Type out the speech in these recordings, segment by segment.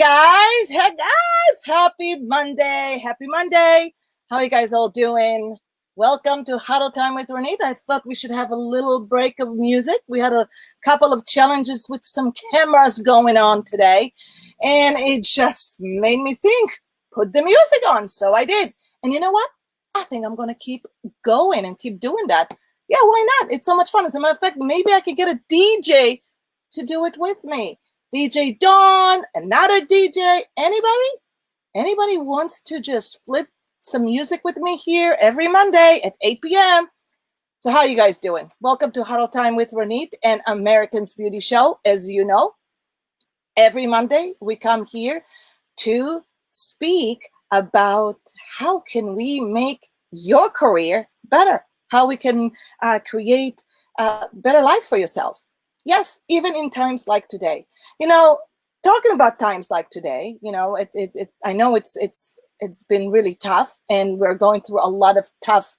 Hey guys, happy Monday. Happy Monday. How are you guys all doing? Welcome to Huddle Time with Renita. I thought we should have a little break of music. We had a couple of challenges with some cameras going on today, and it just made me think, put the music on. So I did. And you know what? I think I'm going to keep going and keep doing that. Yeah, why not? It's so much fun. As a matter of fact, maybe I could get a DJ to do it with me. DJ Dawn, another DJ. Anybody wants to just flip some music with me here every Monday at 8 p.m. So how you guys doing? Welcome to Huddle Time with Ronit, an American's Beauty Show. As you know, every Monday we come here to speak about how can we make your career better, how we can create a better life for yourself. Yes, even in times like today. You know, talking about times like today, you know, I know it's been really tough, and we're going through a lot of tough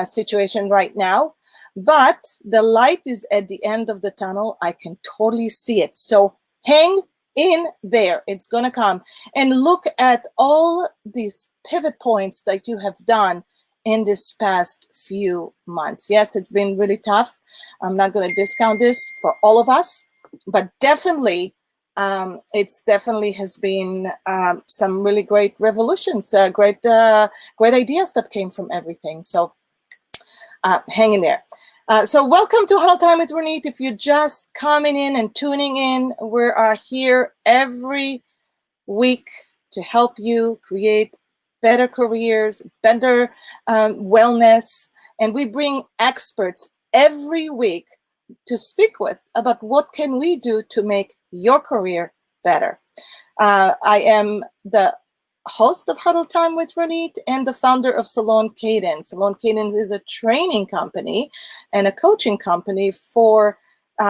situation right now. But the light is at the end of the tunnel. I can totally see it. So hang in there. It's gonna come. And look at all these pivot points that you have done in this past few months. Yes, it's been really tough. I'm not going to discount this for all of us, but definitely, it's definitely has been some really great revolutions, great ideas that came from everything. So hang in there. So welcome to Huddle Time with Ronit. If you're just coming in and tuning in, we are here every week to help you create better careers, better wellness, and we bring experts every week to speak with about what can we do to make your career better. I am the host of Huddle Time with Ronit and the founder of Salon Cadence. Salon Cadence is a training company and a coaching company for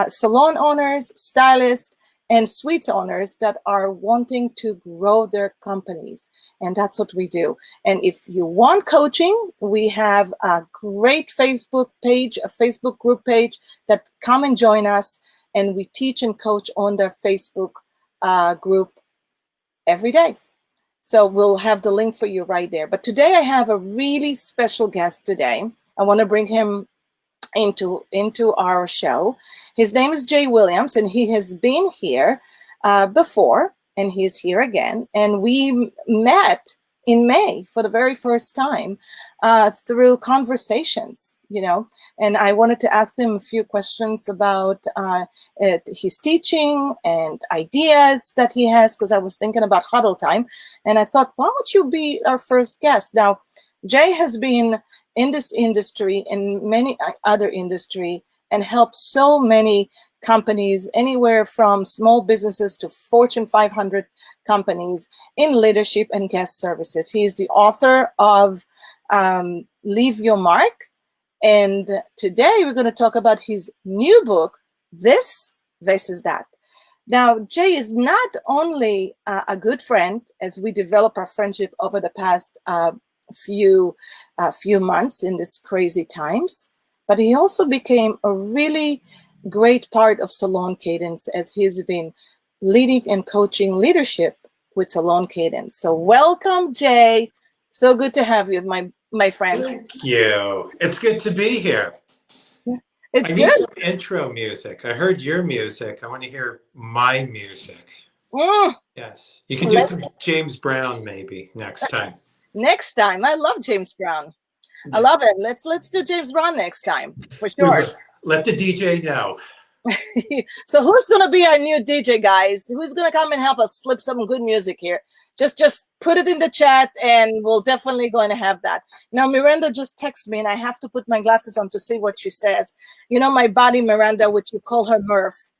salon owners, stylists, and suites owners that are wanting to grow their companies. And that's what we do. And if you want coaching, we have a great Facebook page, a Facebook group page that come and join us. And we teach and coach on their Facebook group every day. So we'll have the link for you right there. But today I have a really special guest today. I want to bring him into our show. His name is Jay Williams, and he has been here before, and he's here again. And we met in May for the very first time through conversations, you know. And I wanted to ask him a few questions about his teaching and ideas that he has, because I was thinking about Huddle Time, and I thought, why don't you be our first guest? Now, Jay has been in this industry and many other industry and help so many companies, anywhere from small businesses to Fortune 500 companies, in leadership and guest services. He is the author of Leave Your Mark. And today we're going to talk about his new book, This versus That. Now, Jay is not only a good friend, as we develop our friendship over the past few months in these crazy times, but he also became a really great part of Salon Cadence, as he's been leading and coaching leadership with Salon Cadence. So welcome, Jay. So good to have you, my friend. Thank you. It's good to be here. It's I good. need some intro music. I heard your music. I want to hear my music. Yes. You can do some James Brown maybe next time. Next time. I love James Brown. I love it. Let's do James Brown next time, for sure. Let the DJ know. So who's going to be our new DJ, guys? Who's going to come and help us flip some good music here? Just put it in the chat, and we'll definitely going to have that. Now, Miranda just texted me, and I have to put my glasses on to see what she says. You know, my buddy Miranda, which you call her Murph.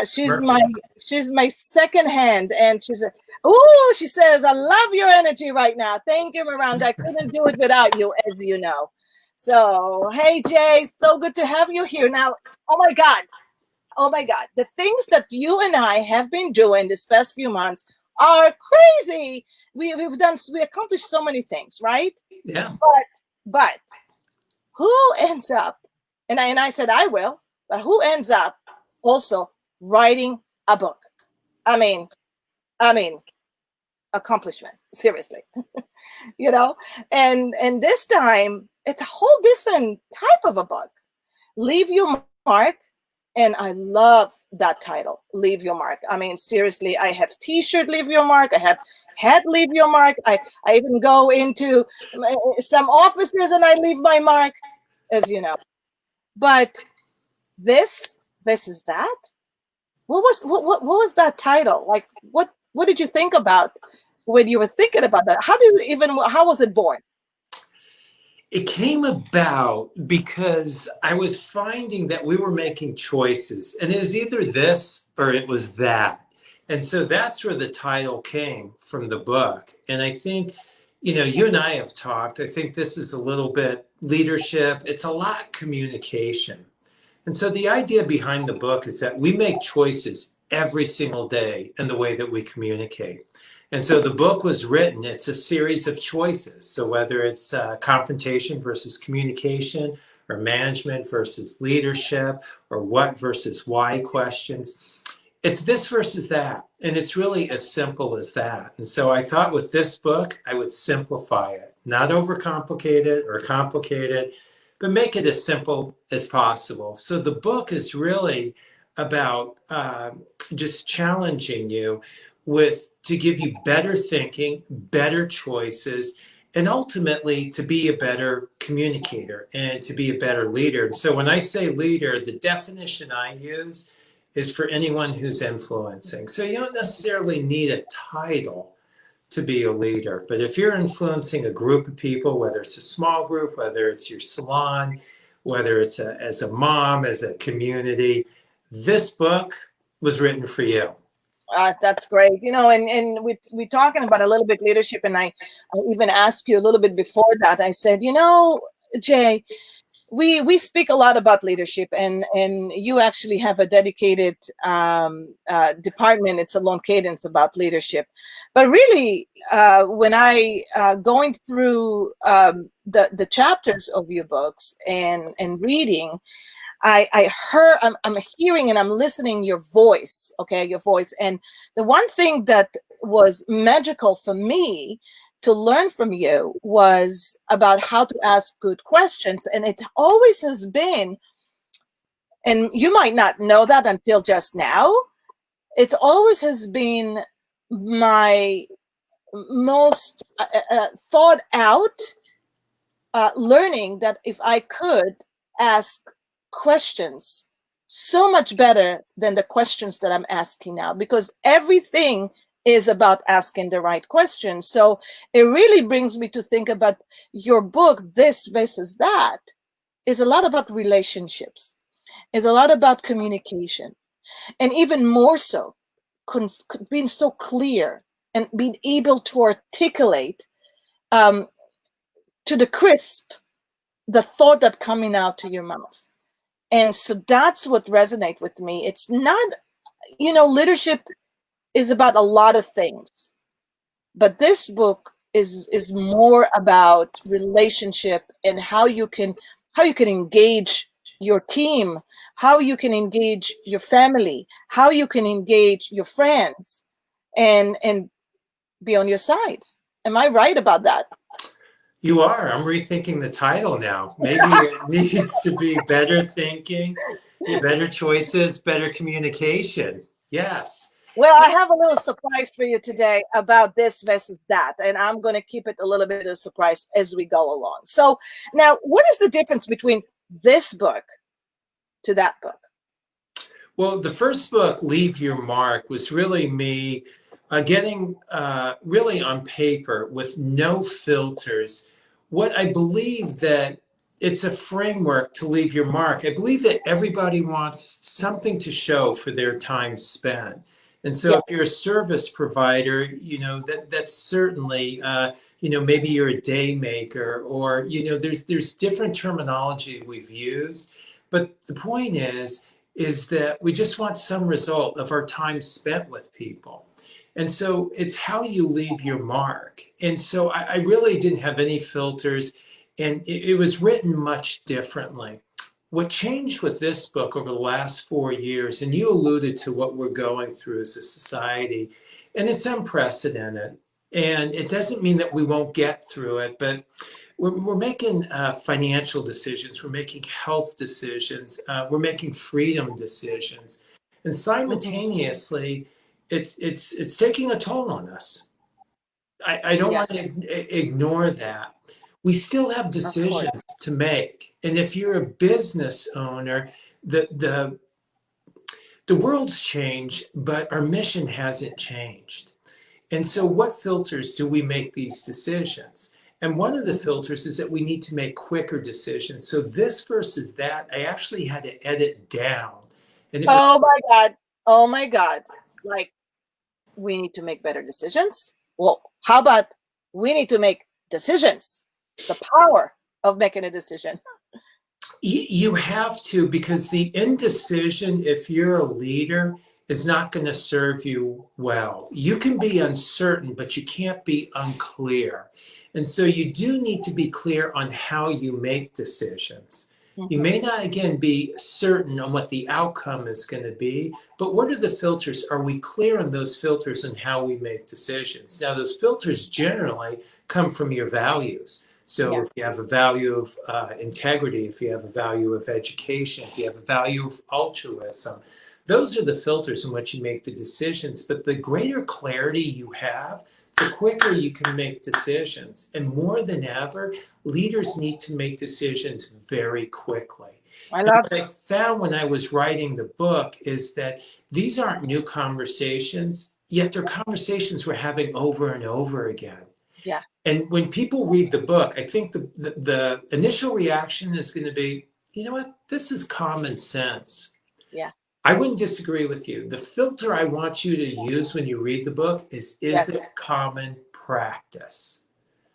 She's my second hand, and she said, "Ooh," she says, "I love your energy right now. Thank you, Miranda. I couldn't do it without you, as you know." So, hey, Jay, so good to have you here. Now, oh my God, the things that you and I have been doing this past few months are crazy. We accomplished so many things, right? Yeah. But who ends up? And I said I will, but who ends up also writing a book? I mean, I mean, accomplishment, seriously. you know and this time it's a whole different type of a book. Leave Your Mark. And I love that title, Leave Your Mark. I mean, seriously, I have t-shirt Leave Your Mark, I have hat Leave Your Mark, I even go into some offices and I leave my mark, as you know. But this is that. What was that title? Like, what did you think about when you were thinking about that? How was it born? It came about because I was finding that we were making choices, and it was either this or it was that. And so that's where the title came from, the book. And I think, you and I have talked. I think this is a little bit leadership, it's a lot communication. And so the idea behind the book is that we make choices every single day in the way that we communicate. And so the book was written, it's a series of choices. So whether it's confrontation versus communication, or management versus leadership, or what versus why questions, it's this versus that. And it's really as simple as that. And so I thought with this book, I would simplify it, not overcomplicate it or complicate it, but make it as simple as possible. So the book is really about just challenging you to give you better thinking, better choices, and ultimately to be a better communicator and to be a better leader. And so when I say leader, the definition I use is for anyone who's influencing. So you don't necessarily need a title to be a leader, but if you're influencing a group of people, whether it's a small group, whether it's your salon, whether it's as a mom, as a community, this book was written for you. That's great. And we talking about a little bit leadership, and I even asked you a little bit before that. I said, Jay, we speak a lot about leadership, and you actually have a dedicated department. It's Salon Cadence about leadership. But really, when I going through the chapters of your books and reading, I heard, I'm hearing and I'm listening your voice, okay, your voice. And the one thing that was magical for me to learn from you was about how to ask good questions. And it always has been, and you might not know that until just now, it always has been my most thought out learning, that if I could ask questions so much better than the questions that I'm asking now, because everything is about asking the right questions. So it really brings me to think about your book, This versus That, is a lot about relationships, is a lot about communication, and even more so, being so clear and being able to articulate to the crisp the thought that coming out to your mouth. And so that's what resonates with me. It's not, leadership is about a lot of things, but this book is more about relationship and how you can engage your team, how you can engage your family, how you can engage your friends, and be on your side. Am I right about that? You are. I'm rethinking the title now. Maybe it needs to be better thinking, better choices, better communication. Yes. Well, I have a little surprise for you today about This versus That, and I'm going to keep it a little bit of a surprise as we go along. So now, what is the difference between this book to that book? Well, the first book, Leave Your Mark, was really me getting really on paper with no filters. What I believe that it's a framework to leave your mark. I believe that everybody wants something to show for their time spent. And so Yeah. if you're a service provider, that's certainly, maybe you're a day maker, or, there's different terminology we've used. But the point is that we just want some result of our time spent with people. And so it's how you leave your mark. And so I really didn't have any filters, and it was written much differently. what changed with this book over the last 4 years, and you alluded to what we're going through as a society, and it's unprecedented. And it doesn't mean that we won't get through it, but we're making financial decisions, we're making health decisions, we're making freedom decisions, and Mhm. simultaneously, it's taking a toll on us. I don't want Yes, to ignore that. We still have of course. decisions to make, and if you're a business owner, the the the world's changed, but our mission hasn't changed. And so, what filters do we make these decisions? And one of the Mhm. filters is that we need to make quicker decisions. So, this versus that, I actually had to edit down. And it was, Oh my God. Oh my God. Like, we need to make better decisions. Well, how about we need to make decisions? The power of making a decision. you have to, because the indecision, if you're a leader, is not going to serve you well. You can be uncertain, but you can't be unclear. And so you do need to be clear on how you make decisions. You Mhm. may not, again, be certain on what the outcome is going to be, but what are the filters? Are we clear on those filters and how we make decisions? Now, those filters generally come from your values. So Yeah, if you have a value of integrity, if you have a value of education, if you have a value of altruism, those are the filters in which you make the decisions. But the greater clarity you have, the quicker you can make decisions. And more than ever, leaders need to make decisions very quickly. I And love. what I found when I was writing the book is that these aren't new conversations, yet they're conversations we're having over and over again. Yeah, And when people read the book, I think the initial reaction is going to be, you know what, this is common sense. yeah, I wouldn't disagree with you. The filter I want you to use when you read the book is yes. it common practice?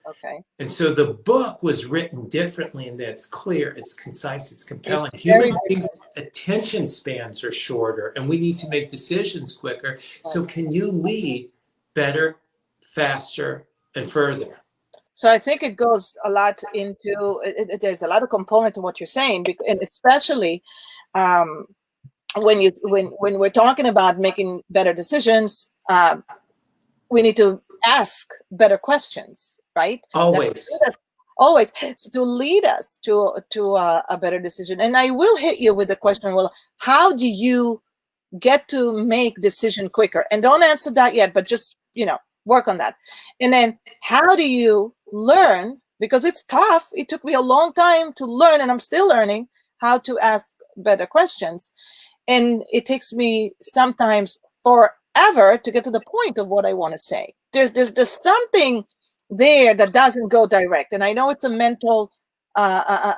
Okay. And so the book was written differently in that it's clear, it's concise, it's compelling. It's Human very beings' different. attention spans are shorter and we need to make decisions quicker. Right. So, can you lead better, faster, and further? So I think it goes a lot into there's a lot of component to what you're saying, and especially um, when we're talking about making better decisions, we need to ask better questions, right? That Always. always to lead us to a better decision. And I will hit you with the question: well, how do you get to make decision quicker? And don't answer that yet, but just work on that. And then how do you learn? Because it's tough. It took me a long time to learn, and I'm still learning how to ask better questions. And it takes me sometimes forever to get to the point of what I want to say. There's something there that doesn't go direct, and I know it's a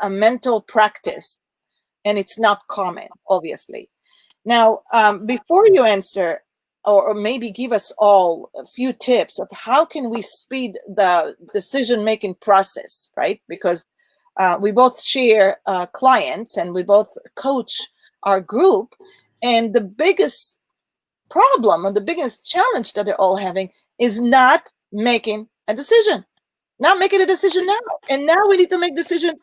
a mental practice, and it's not common, obviously. Now, before you answer, or maybe give us all a few tips of how can we speed the decision-making process, right? Because we both share clients and we both coach our group, and the biggest problem or the biggest challenge that they're all having is not making a decision, not making a decision now. And now we need to make decision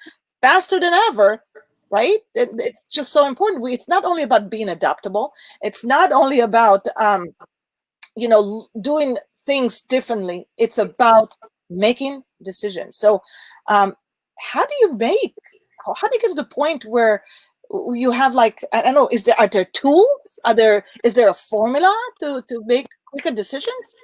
faster than ever, right? It's just so important. It's not only about being adaptable. It's not only about doing things differently. It's about making decisions. So, um, how do you make? How do you get to the point where you have, like, I don't know? Are there tools? Is there a formula to make quicker decisions?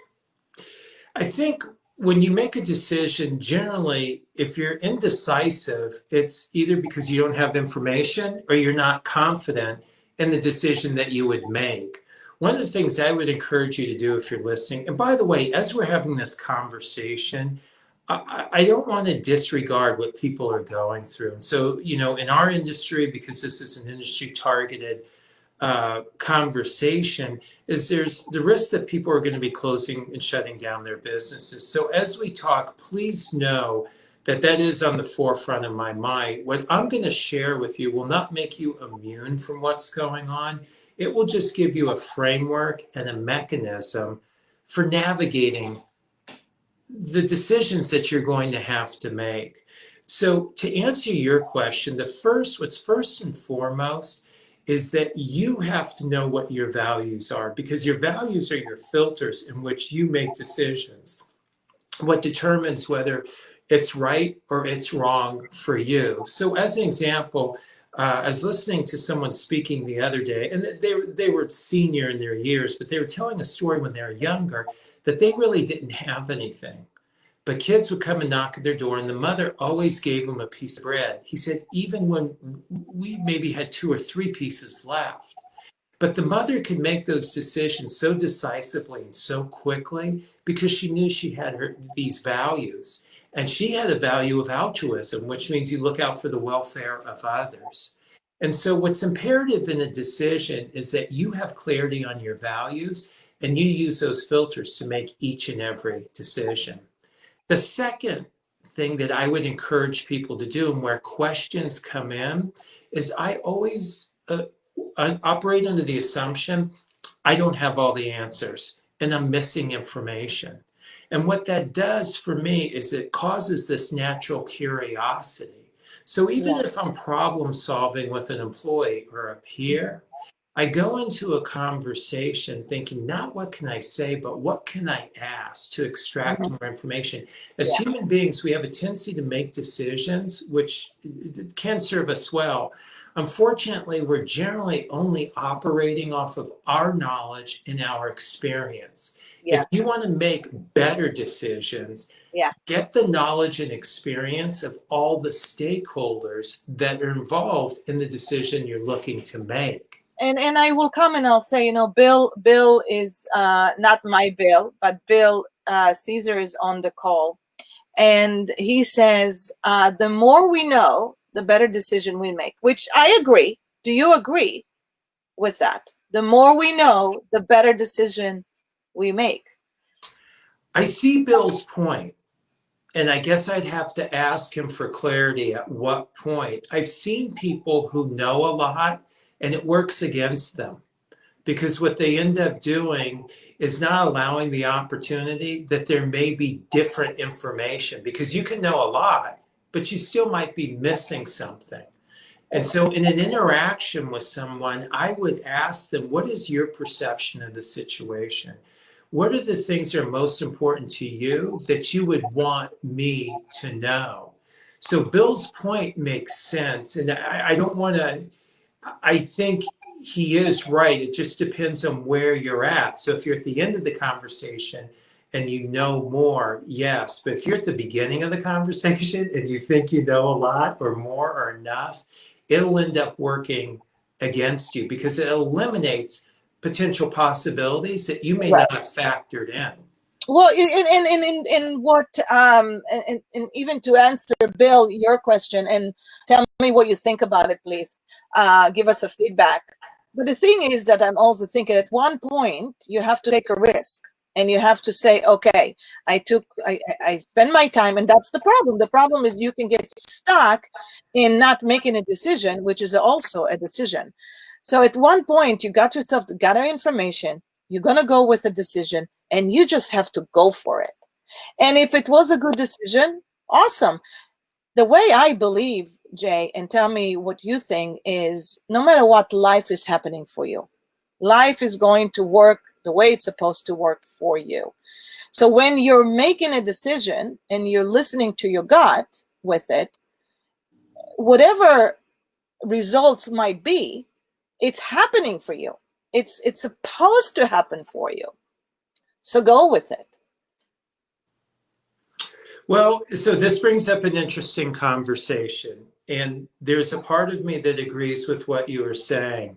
I think when you make a decision, generally, if you're indecisive, it's either because you don't have information or you're not confident in the decision that you would make. One of the things I would encourage you to do if you're listening, and by the way, as we're having this conversation, I don't want to disregard what people are going through. And so, in our industry, because this is an industry targeted conversation, is there's the risk that people are going to be closing and shutting down their businesses. So as we talk, please know that that is on the forefront of my mind. What I'm going to share with you will not make you immune from what's going on. It will just give you a framework and a mechanism for navigating the decisions that you're going to have to make. So to answer your question, what's first and foremost is that you have to know what your values are, because your values are your filters in which you make decisions. What determines whether it's right or it's wrong for you. So as an example, I was listening to someone speaking the other day, and they were senior in their years, but they were telling a story when they were younger that they really didn't have anything. But kids would come and knock at their door, and the mother always gave them a piece of bread. He said, even when we maybe had two or three pieces left. But the mother could make those decisions so decisively and so quickly because she knew she had these values. And she had a value of altruism, which means you look out for the welfare of others. And so, what's imperative in a decision is that you have clarity on your values and you use those filters to make each and every decision. The second thing that I would encourage people to do, and where questions come in, is I always operate under the assumption I don't have all the answers and I'm missing information. And what that does for me is it causes this natural curiosity. So even Yeah. if I'm problem solving with an employee or a peer, I go into a conversation thinking, not what can I say, but what can I ask to extract Mhm. more information? As Yeah. human beings, we have a tendency to make decisions, which can serve us well. Unfortunately, we're generally only operating off of our knowledge and our experience. Yeah. If you want to make better decisions, Yeah. get the knowledge and experience of all the stakeholders that are involved in the decision you're looking to make. And I will come and I'll say, Bill is not my Bill, but Bill Caesar is on the call, and he says the more we know, the better decision we make. Which I agree. Do you agree with that? The more we know, the better decision we make. I see Bill's point, and I guess I'd have to ask him for clarity at what point. I've seen people who know a lot and it works against them, because what they end up doing is not allowing the opportunity that there may be different information, because you can know a lot, but you still might be missing something. And so, in an interaction with someone, I would ask them, what is your perception of the situation? What are the things that are most important to you that you would want me to know? So, Bill's point makes sense. And I don't want to, I think he is right. It just depends on where you're at. So if you're at the end of the conversation and you know more, yes. But if you're at the beginning of the conversation and you think you know a lot or more or enough, it'll end up working against you because it eliminates potential possibilities that you may not have factored in. Well, in what and even to answer Bill your question and tell me what you think about it, please. Give us a feedback. But the thing is that I'm also thinking at one point you have to take a risk and you have to say, okay, I spend my time, and that's the problem. The problem is you can get stuck in not making a decision, which is also a decision. So at one point you got yourself to gather information. You're gonna go with a decision and you just have to go for it. And if it was a good decision, awesome. The way I believe, Jay, and tell me what you think, is no matter what, life is happening for you. Life is going to work the way it's supposed to work for you. So when you're making a decision and you're listening to your gut with it, whatever results might be, it's happening for you. It's supposed to happen for you. So go with it. Well, so this brings up an interesting conversation. And there's a part of me that agrees with what you were saying.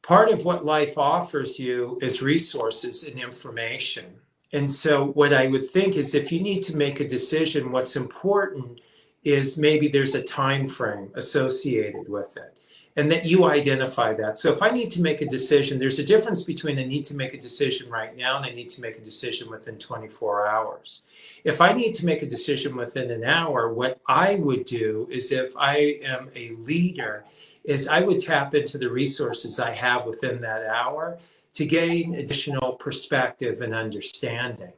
Part of what life offers you is resources and information. And so, what I would think is if you need to make a decision, what's important is maybe there's a time frame associated with it and that you identify that. So, if I need to make a decision, there's a difference between I need to make a decision right now and I need to make a decision within 24 hours. If I need to make a decision within an hour, what I would do is, if I am a leader, is I would tap into the resources I have within that hour to gain additional perspective and understanding.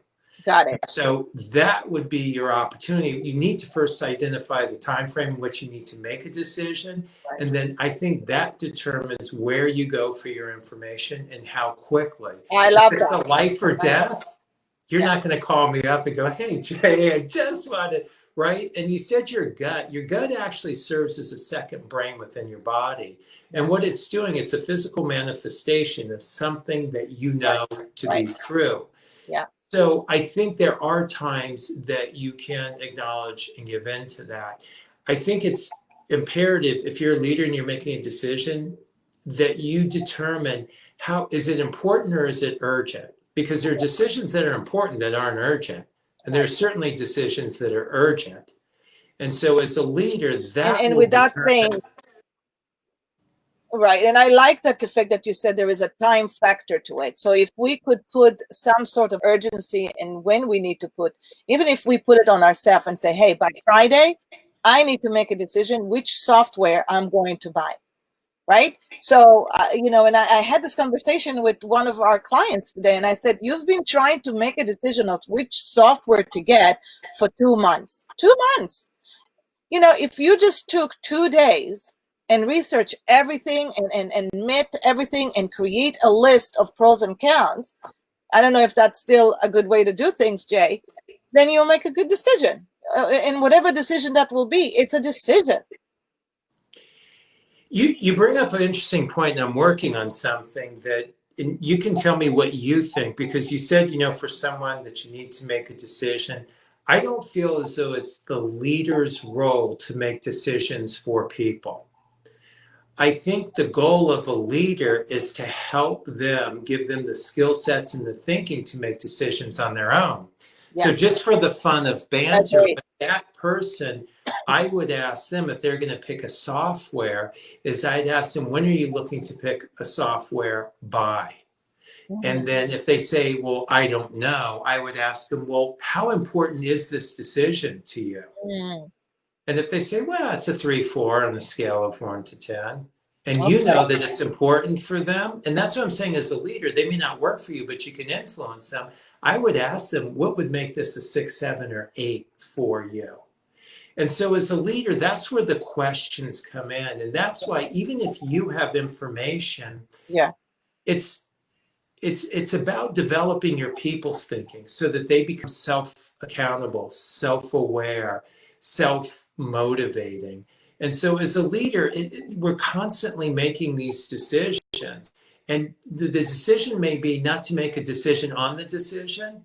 Got it. So that would be your opportunity. You need to first identify the time frame in which you need to make a decision. Right. And then I think that determines where you go for your information and how quickly. I If love it's a that. life or I love death, you're Yeah. not going to call me up and go, hey, Jay, I just wanted, right? And you said your gut actually serves as a second brain within your body. Yeah. And what it's doing, it's a physical manifestation of something that you Right. know to Right. be true. Yeah. So I think there are times that you can acknowledge and give in to that. I think it's imperative if you're a leader and you're making a decision that you determine how is it important or is it urgent? Because there are decisions that are important that aren't urgent. And there are Right. certainly decisions that are urgent. And so as a leader, that And will without saying, determine. right, and I like that the fact that you said there is a time factor to it. So if we could put some sort of urgency in when we need to put, even if we put it on ourselves and say, hey, by Friday, I need to make a decision which software I'm going to buy, right? So, and I had this conversation with one of our clients today, and I said, you've been trying to make a decision of which software to get for 2 months. 2 months. If you just took 2 days and research everything and met everything and create a list of pros and cons, I don't know if that's still a good way to do things, Jay, then you'll make a good decision. And whatever decision that will be, it's a decision. You bring up an interesting point, and I'm working on something that and you can tell me what you think because you said, for someone that you need to make a decision. I don't feel as though it's the leader's role to make decisions for people. I think the goal of a leader is to help them, give them the skill sets and the thinking to make decisions on their own. Yeah, So, just for the fun of banter, agree. with that person, I would ask them if they're going to pick a software, is I'd ask them, when are you looking to pick a software by? And Mhm. then if they say, well, I don't know, I would ask them, well, how important is this decision to you? Mm. And if they say, well, it's a 3, 4 on a scale of 1 to 10, and you Okay. know that it's important for them, and that's what I'm saying as a leader, they may not work for you, but you can influence them. I would ask them, what would make this a 6, 7, or 8 for you? And so as a leader, that's where the questions come in. And that's why even if you have information, Yeah. it's it's about developing your people's thinking so that they become self-accountable, self-aware, self-motivating. And so as a leader, we're constantly making these decisions. And the decision may be not to make a decision on the decision,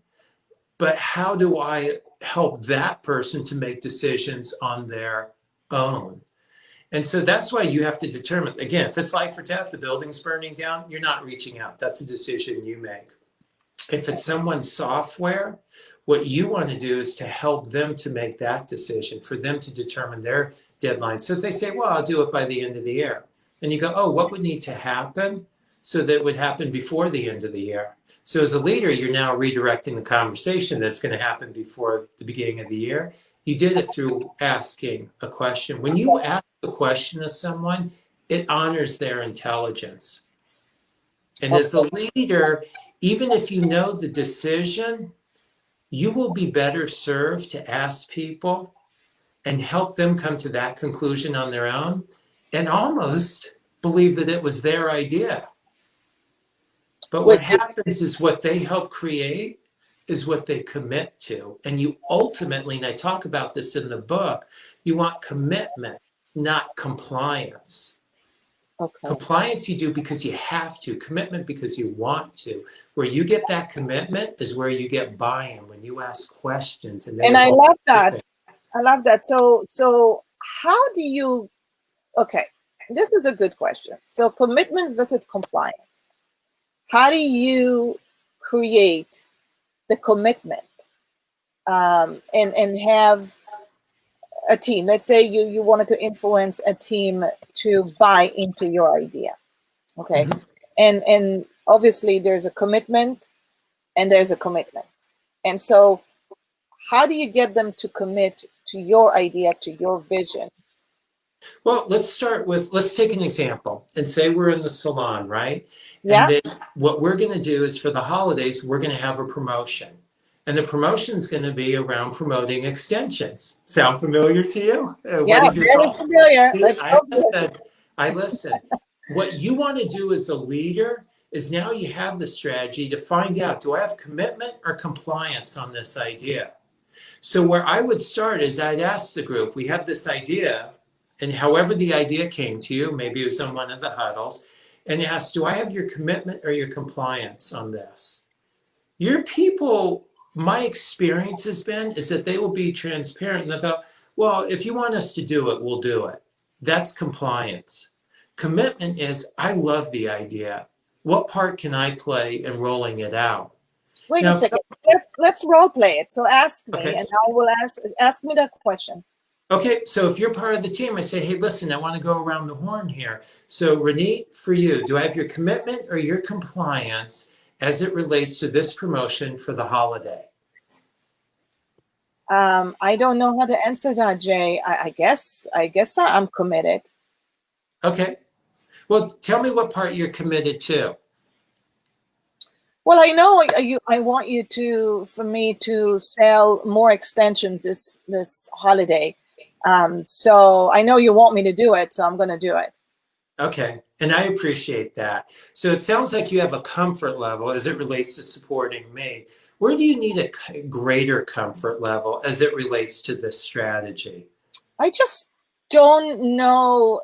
but how do I help that person to make decisions on their own? And so that's why you have to determine, again, if it's life or death, the building's burning down, you're not reaching out. That's a decision you make. If it's someone's software, what you want to do is to help them to make that decision, for them to determine their deadline. So if they say, well, I'll do it by the end of the year, and you go, oh, what would need to happen so that it would happen before the end of the year? So as a leader, you're now redirecting the conversation that's going to happen before the beginning of the year. You did it through asking a question. When you ask a question of someone, it honors their intelligence. And as a Okay. leader, even if you know the decision, you will be better served to ask people and help them come to that conclusion on their own and almost believe that it was their idea. But what Which is happens is what they help create is what they commit to. And you ultimately, and I talk about this in the book, you want commitment, not compliance. okay. Compliance you do because you have to, commitment because you want to. Where you get that commitment is where you get buy-in when you ask questions and they And I evolve. love that. I love that. So how do you, okay, this is a good question. So commitments versus compliance. How do you create the commitment and have a team? Let's say you wanted to influence a team to buy into your idea. Okay. Mhm. And obviously there's a commitment and there's a commitment. And so how do you get them to commit to your idea, to your vision? Well, let's take an example and say we're in the salon, right? And Yeah. then what we're going to do is for the holidays, we're going to have a promotion. And the promotion is going to be around promoting extensions. Sound familiar to you? Yeah, What are your very thoughts? familiar. See, Let's go for it. I listen. What you want to do as a leader is now you have the strategy to find out, do I have commitment or compliance on this idea? So where I would start is I'd ask the group, we have this idea, and however the idea came to you, maybe it was on one of the huddles, and ask, do I have your commitment or your compliance on this? Your people, my experience has been, is that they will be transparent and they'll go, well, if you want us to do it, we'll do it. That's compliance. Commitment is, I love the idea. What part can I play in rolling it out? Wait a Now, second. Let's role play it. So ask me, okay. and I will ask me that question. Okay, so if you're part of the team, I say, hey, listen, I want to go around the horn here. So, Renee, for you, do I have your commitment or your compliance as it relates to this promotion for the holiday? I don't know how to answer that, Jay. I guess I'm committed. Okay. Well, tell me what part you're committed to. Well, I know I want you to, for me to sell more extensions this holiday. So I know you want me to do it, so I'm going to do it. Okay. And I appreciate that. So it sounds like you have a comfort level as it relates to supporting me. Where do you need a greater comfort level as it relates to this strategy? I just don't know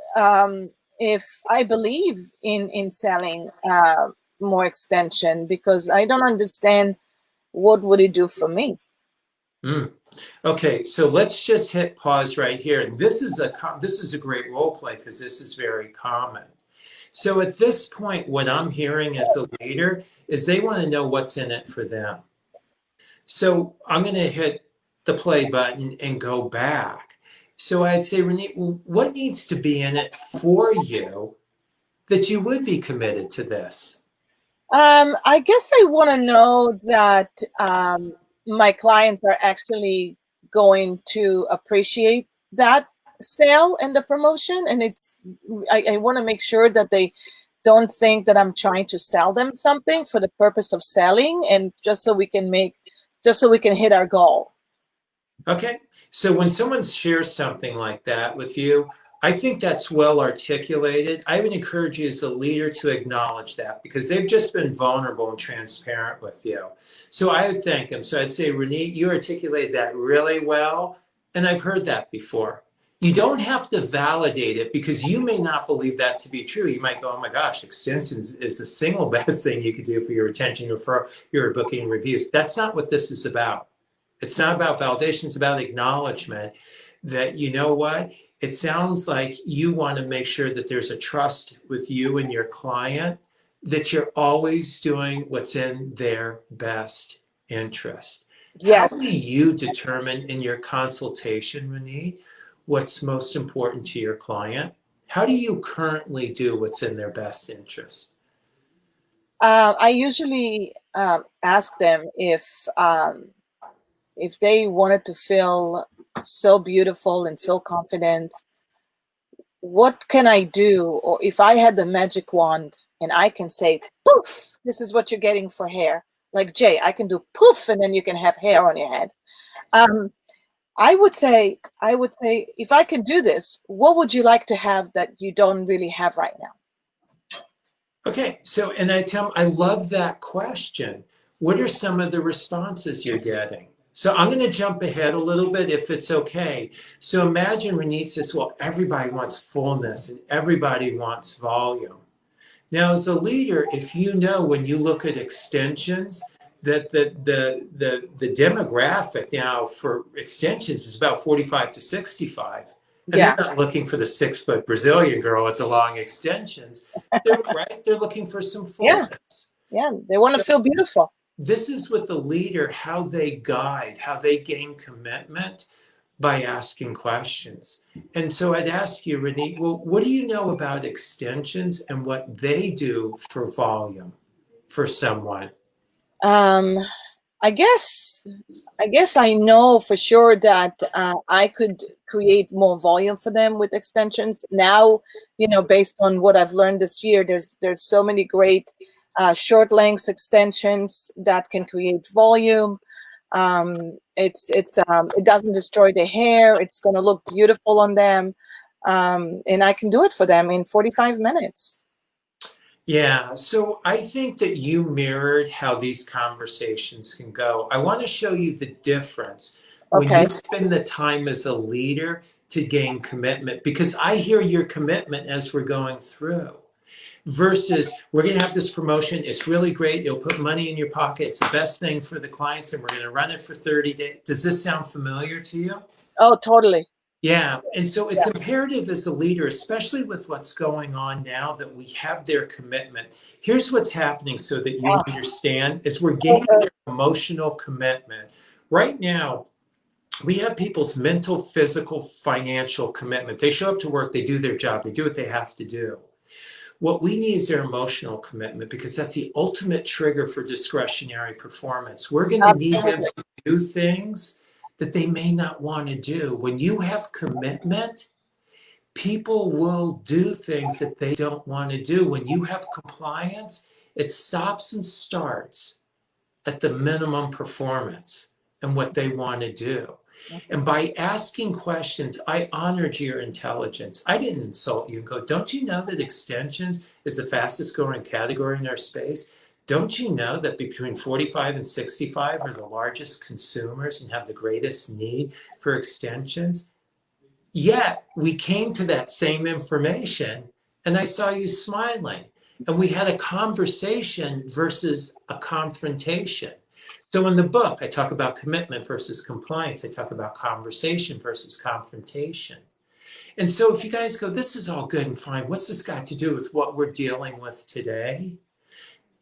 if I believe in selling more extension because I don't understand what would it do for me. Mm. Okay, so let's just hit pause right here. This is a great role play because this is very common. So at this point, what I'm hearing as a leader is they want to know what's in it for them. So I'm going to hit the play button and go back. So I'd say, Renee, what needs to be in it for you that you would be committed to this? I guess I want to know that my clients are actually going to appreciate that sale and the promotion, and I want to make sure that they don't think that I'm trying to sell them something for the purpose of selling, and just so we can hit our goal. Okay. So when someone shares something like that with you, I think that's well articulated. I would encourage you as a leader to acknowledge that because they've just been vulnerable and transparent with you. So I would thank them. So I'd say, Renee, you articulated that really well. And I've heard that before. You don't have to validate it because you may not believe that to be true. You might go, oh my gosh, extensions is the single best thing you could do for your retention or for your booking reviews. That's not what this is about. It's not about validation, it's about acknowledgement that, you know what, it sounds like you want to make sure that there's a trust with you and your client, that you're always doing what's in their best interest. How Yes. do you determine in your consultation, Renee, what's most important to your client? How do you currently do what's in their best interest? I usually ask them if they wanted to feel so beautiful and so confident, what can I do? Or if I had the magic wand and I can say, poof, this is what you're getting for hair. Like Jay, I can do poof, and then you can have hair on your head. Um, I would say, if I can do this, what would you like to have that you don't really have right now? Okay, so and I tell them, I love that question. What are some of the responses you're getting? So I'm going to jump ahead a little bit if it's okay. So imagine Renee says, well, everybody wants fullness and everybody wants volume. Now, as a leader, if you know when you look at extensions that the demographic now for extensions is about 45 to 65, and they're Yeah, not looking for the 6 foot Brazilian girl with the long extensions. They're right. They're looking for some yeah, fullness. yeah. They want to feel beautiful. This is with the leader, how they guide, how they gain commitment by asking questions. And so I'd ask you, Renee, well, what do you know about extensions and what they do for volume for someone? Um, I guess I guess I know for sure that I could create more volume for them with extensions. Now, based on what I've learned this year, there's so many great short lengths extensions that can create volume. It doesn't destroy their hair. It's going to look beautiful on them. And I can do it for them in 45 minutes. Yeah, so I think that you mirrored how these conversations can go. I want to show you the difference when Okay. you spend the time as a leader to gain commitment, because I hear your commitment as we're going through versus we're going to have this promotion. It's really great. You'll put money in your pocket. It's the best thing for the clients, and we're going to run it for 30 days. Does this sound familiar to you? Oh, totally. Yeah. And so it's Yeah. imperative as a leader, especially with what's going on now, that we have their commitment. Here's what's happening so that you understand is we're gaining their emotional commitment. Right now, we have people's mental, physical, financial commitment. They show up to work, they do their job, they do what they have to do. What we need is their emotional commitment because that's the ultimate trigger for discretionary performance. We're going to need them Absolutely. to do things that they may not want to do. When you have commitment, people will do things that they don't want to do. When you have compliance, it stops and starts at the minimum performance and what they want to do. And by asking questions, I honored your intelligence. I didn't insult you and go, don't you know that extensions is the fastest growing category in our space? Don't you know that between 45 and 65 are the largest consumers and have the greatest need for extensions? Yet we came to that same information and I saw you smiling and we had a conversation versus a confrontation. So in the book, I talk about commitment versus compliance. I talk about conversation versus confrontation. And so if you guys go, this is all good and fine, what's this got to do with what we're dealing with today?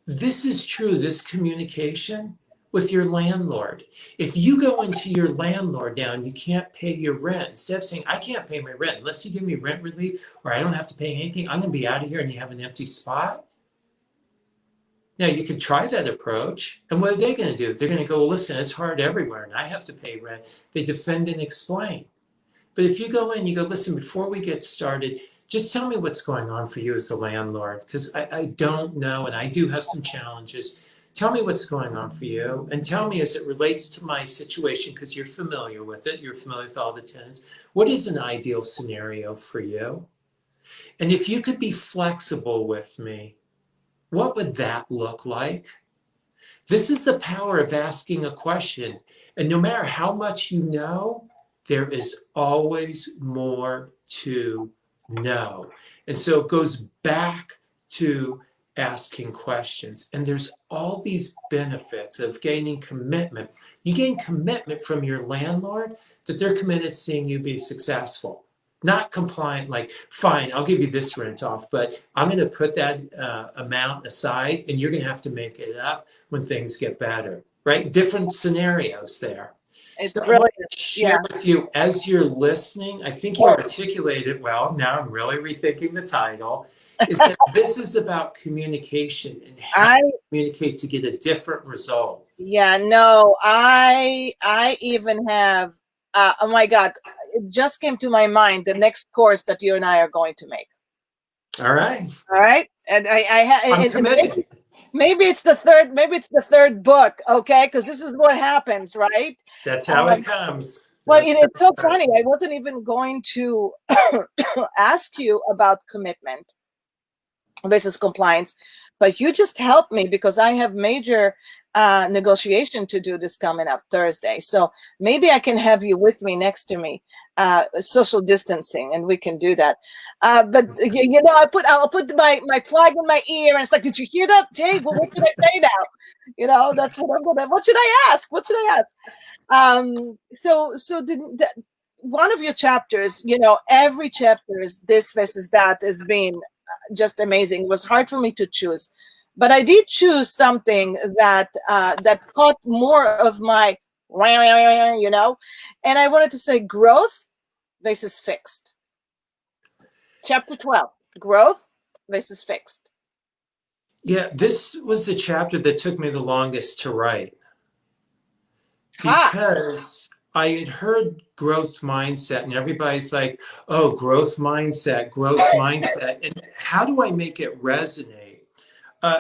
This is true, this communication with your landlord. If you go into your landlord now and you can't pay your rent, instead of saying, I can't pay my rent unless you give me rent relief or I don't have to pay anything, I'm going to be out of here and you have an empty spot. Now, you could try that approach. And what are they going to do? They're going to go, well, listen, it's hard everywhere and I have to pay rent. They defend and explain. But if you go in, you go, listen, before we get started, just tell me what's going on for you as a landlord, because I don't know, and I do have some challenges. Tell me what's going on for you, and tell me as it relates to my situation, because you're familiar with it, you're familiar with all the tenants. What is an ideal scenario for you? And if you could be flexible with me, what would that look like? This is the power of asking a question. And no matter how much you know, there is always more to know. And so it goes back to asking questions. And there's all these benefits of gaining commitment. You gain commitment from your landlord that they're committed to seeing you be successful. Not compliant, like, fine, I'll give you this rent off, but I'm going to put that amount aside and you're going to have to make it up when things get better, right? Different scenarios there. It's So I want brilliant. to share Yeah. with you as you're listening, I think you articulate it well. Now I'm really rethinking the title, is that this is about communication and how to I communicate to get a different result. Yeah, no, I even have oh my God, it just came to my mind the next course that you and I are going to make. All right. All right. And I'm and committed. maybe it's the third book, okay? Because this is what happens, right? That's how it Um, comes. well, That's it's so right. funny. I wasn't even going to ask you about commitment versus compliance, but you just helped me because I have major negotiation to do this coming up Thursday. So maybe I can have you with me next to me, social distancing, and we can do that. But I'll put my plug in my ear, and it's like, did you hear that, Jay? Well, what should I say now? That's what I'm gonna. What should I ask? What should I ask? One of your chapters, every chapter is this versus that has been just amazing. It was hard for me to choose, but I did choose something that caught more of my, and I wanted to say growth versus fixed. Chapter 12, growth versus fixed. Yeah, this was the chapter that took me the longest to write Ha! because I had heard growth mindset, and everybody's like, oh, growth mindset, growth mindset. And how do I make it resonate?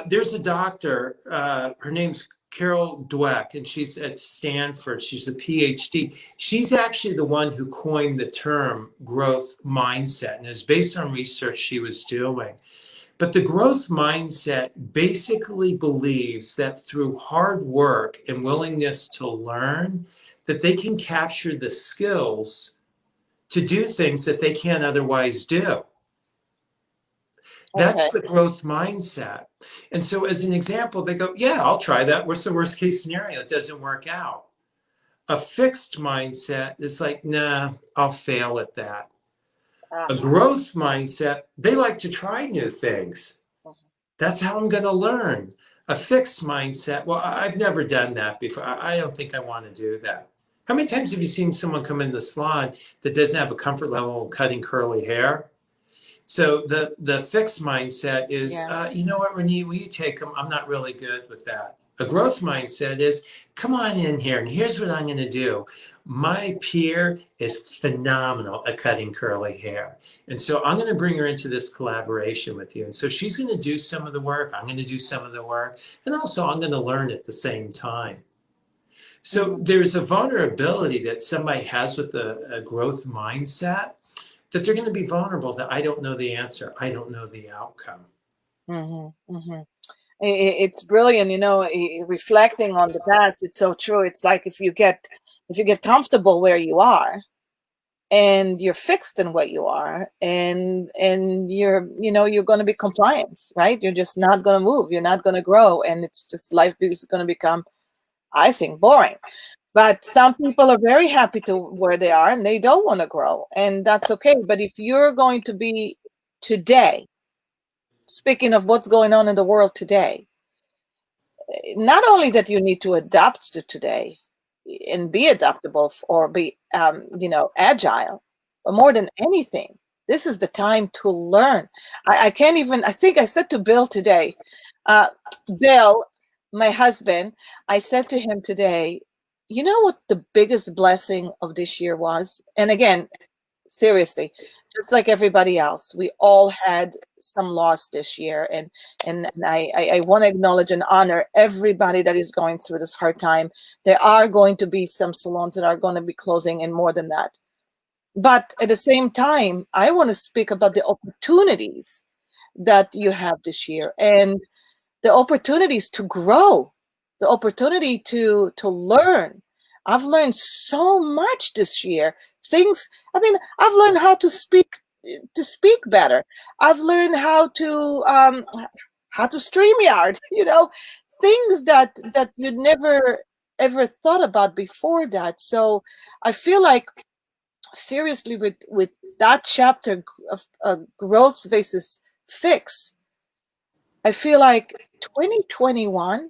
There's a doctor, her name's Carol Dweck, and she's at Stanford. She's a PhD. She's actually the one who coined the term growth mindset, and it's based on research she was doing. But the growth mindset basically believes that through hard work and willingness to learn, that they can capture the skills to do things that they can't otherwise do. Okay. That's the growth mindset. And so, as an example, they go, yeah, I'll try that. What's the worst case scenario? It doesn't work out. A fixed mindset is like, nah, I'll fail at that. Ah. A growth mindset, they like to try new things. That's how I'm going to learn. A fixed mindset, well, I've never done that before. I don't think I want to do that. How many times have you seen someone come in the salon that doesn't have a comfort level of cutting curly hair? So the fixed mindset is, Yeah. you know what, Renee, will you take them? I'm not really good with that. A growth mindset is, come on in here, and here's what I'm going to do. My peer is phenomenal at cutting curly hair. And so I'm going to bring her into this collaboration with you. And so she's going to do some of the work. I'm going to do some of the work. And also, I'm going to learn at the same time. So Mhm. there's a vulnerability that somebody has with a growth mindset, that they're going to be vulnerable, that I don't know the answer. I don't know the outcome. Mhm. Mhm. It's brilliant, reflecting on the past. It's so true. It's like if you get comfortable where you are, and you're fixed in what you are, and you're going to be compliance, right? You're just not going to move. You're not going to grow, and it's just life is going to become, I think, boring. But some people are very happy to where they are, and they don't want to grow, and that's okay. But if you're going to be today, speaking of what's going on in the world today, not only that you need to adapt to today and be adaptable or be agile, but more than anything, this is the time to learn. I can't even, I think I said to Bill today, uh, Bill, my husband, I said to him today, you know what the biggest blessing of this year was? And again, seriously, just like everybody else, we all had some loss this year, and I want to acknowledge and honor everybody that is going through this hard time. There are going to be some salons that are going to be closing, and more than that. But at the same time, I want to speak about the opportunities that you have this year, and the opportunities to grow, the opportunity to learn. I've learned so much this year. Things, I mean, I've learned how to speak better. I've learned how to StreamYard, things that you'd never ever thought about before that. So I feel like, seriously, with that chapter of growth versus fix, I feel like 2021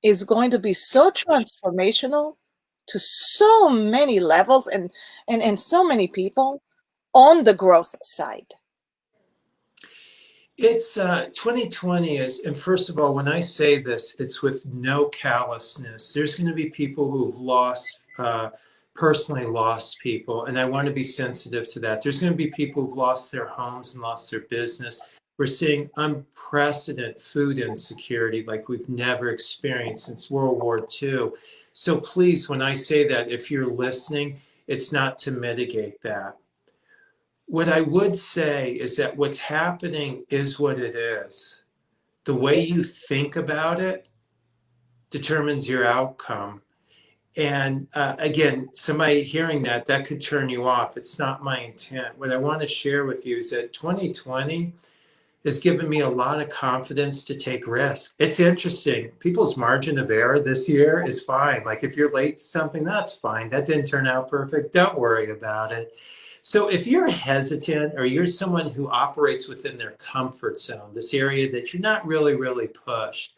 is going to be so transformational to so many levels, and so many people on the growth side. It's 2020 is, and first of all, when I say this, it's with no callousness. There's going to be people who've lost, personally lost people, and I want to be sensitive to that. There's going to be people who've lost their homes and lost their business. We're seeing unprecedented food insecurity like we've never experienced since World War II. So please, when I say that, if you're listening, it's not to mitigate that. What I would say is that what's happening is what it is. The way you think about it determines your outcome. And again, somebody hearing that, that could turn you off. It's not my intent. What I want to share with you is that 2020 has given me a lot of confidence to take risks. It's interesting. People's margin of error this year is fine. Like if you're late to something, that's fine. That didn't turn out perfect. Don't worry about it. So if you're hesitant, or you're someone who operates within their comfort zone, this area that you're not really pushed,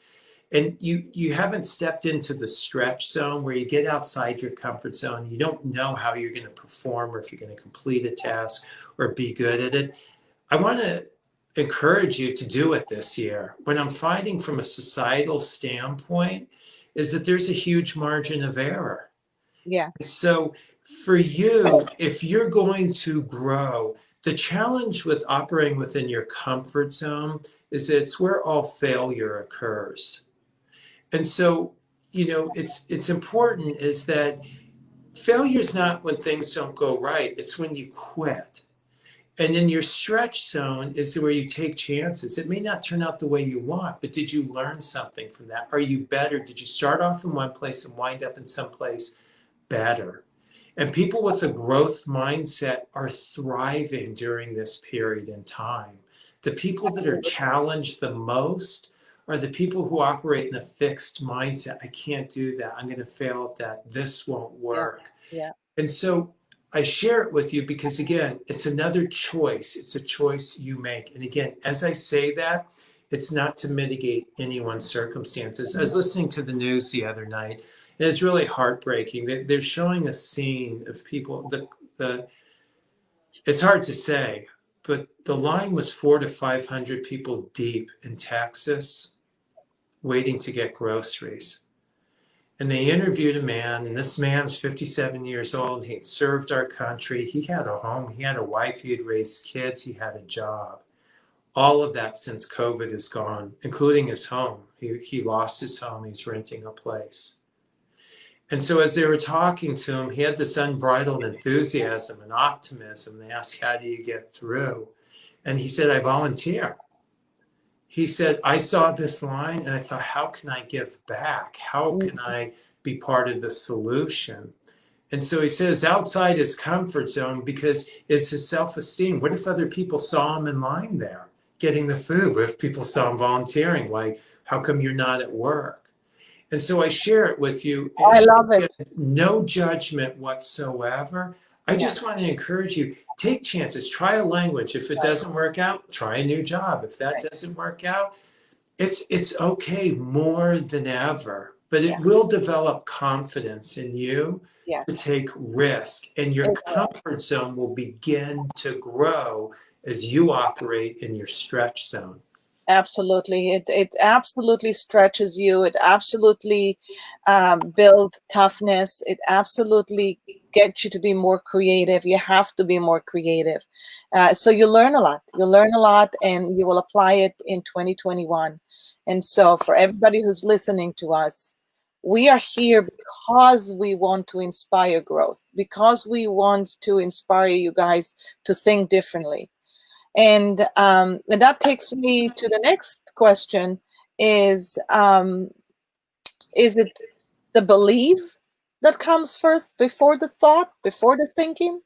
and you haven't stepped into the stretch zone where you get outside your comfort zone, you don't know how you're going to perform, or if you're going to complete a task or be good at it, I want to encourage you to do it this year. What I'm finding from a societal standpoint is that there's a huge margin of error. Yeah. So for you, if you're going to grow, the challenge with operating within your comfort zone is that it's where all failure occurs. And so it's important is that failure is not when things don't go right. It's when you quit. And then your stretch zone is where you take chances. It may not turn out the way you want, but did you learn something from that? Are you better? Did you start off in one place and wind up in some place better? And people with a growth mindset are thriving during this period in time. The people that are challenged the most are the people who operate in a fixed mindset. I can't do that. I'm going to fail at that. This won't Yeah. work. Yeah. And so I share it with you because, again, it's another choice. It's a choice you make. And again, as I say that, it's not to mitigate anyone's circumstances. I was listening to the news the other night, and it's really heartbreaking. They're showing a scene of people. It's hard to say, but the line was 400 to 500 people deep in Texas waiting to get groceries. And they interviewed a man, and this man was 57 years old. He had served our country. He had a home. He had a wife. He had raised kids. He had a job. All of that since COVID is gone, including his home. He lost his home. He's renting a place. And so as they were talking to him, he had this unbridled enthusiasm and optimism. They asked, how do you get through? And he said, I volunteer. He said, I saw this line and I thought, how can I give back? How can I be part of the solution? And so he says outside his comfort zone because it's his self-esteem. What if other people saw him in line there getting the food? What if people saw him volunteering? Like, how come you're not at work? And so I share it with you. I love it. No judgment whatsoever. I just want to encourage you, take chances, try a language. If it doesn't work out, try a new job. If that doesn't work out, it's okay more than ever. But it will develop confidence in you to take risk, and your comfort zone will begin to grow as you operate in your stretch zone. Absolutely. It absolutely stretches you. It absolutely builds toughness. It absolutely gets you to be more creative. You have to be more creative. So you learn a lot. You learn a lot and you will apply it in 2021. And so for everybody who's listening to us, we are here because we want to inspire growth, because we want to inspire you guys to think differently. And that takes me to the next question: is it the belief that comes first before the thought, before the thinking,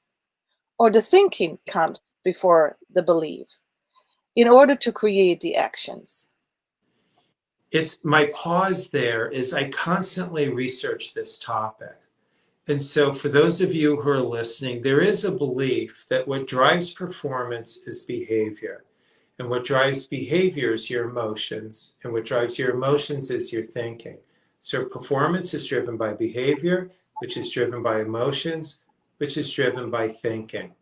or the thinking comes before the belief in order to create the actions? It's my pause there is I constantly research this topic. And so, for those of you who are listening, there is a belief that what drives performance is behavior. And what drives behavior is your emotions. And what drives your emotions is your thinking. So, performance is driven by behavior, which is driven by emotions, which is driven by thinking.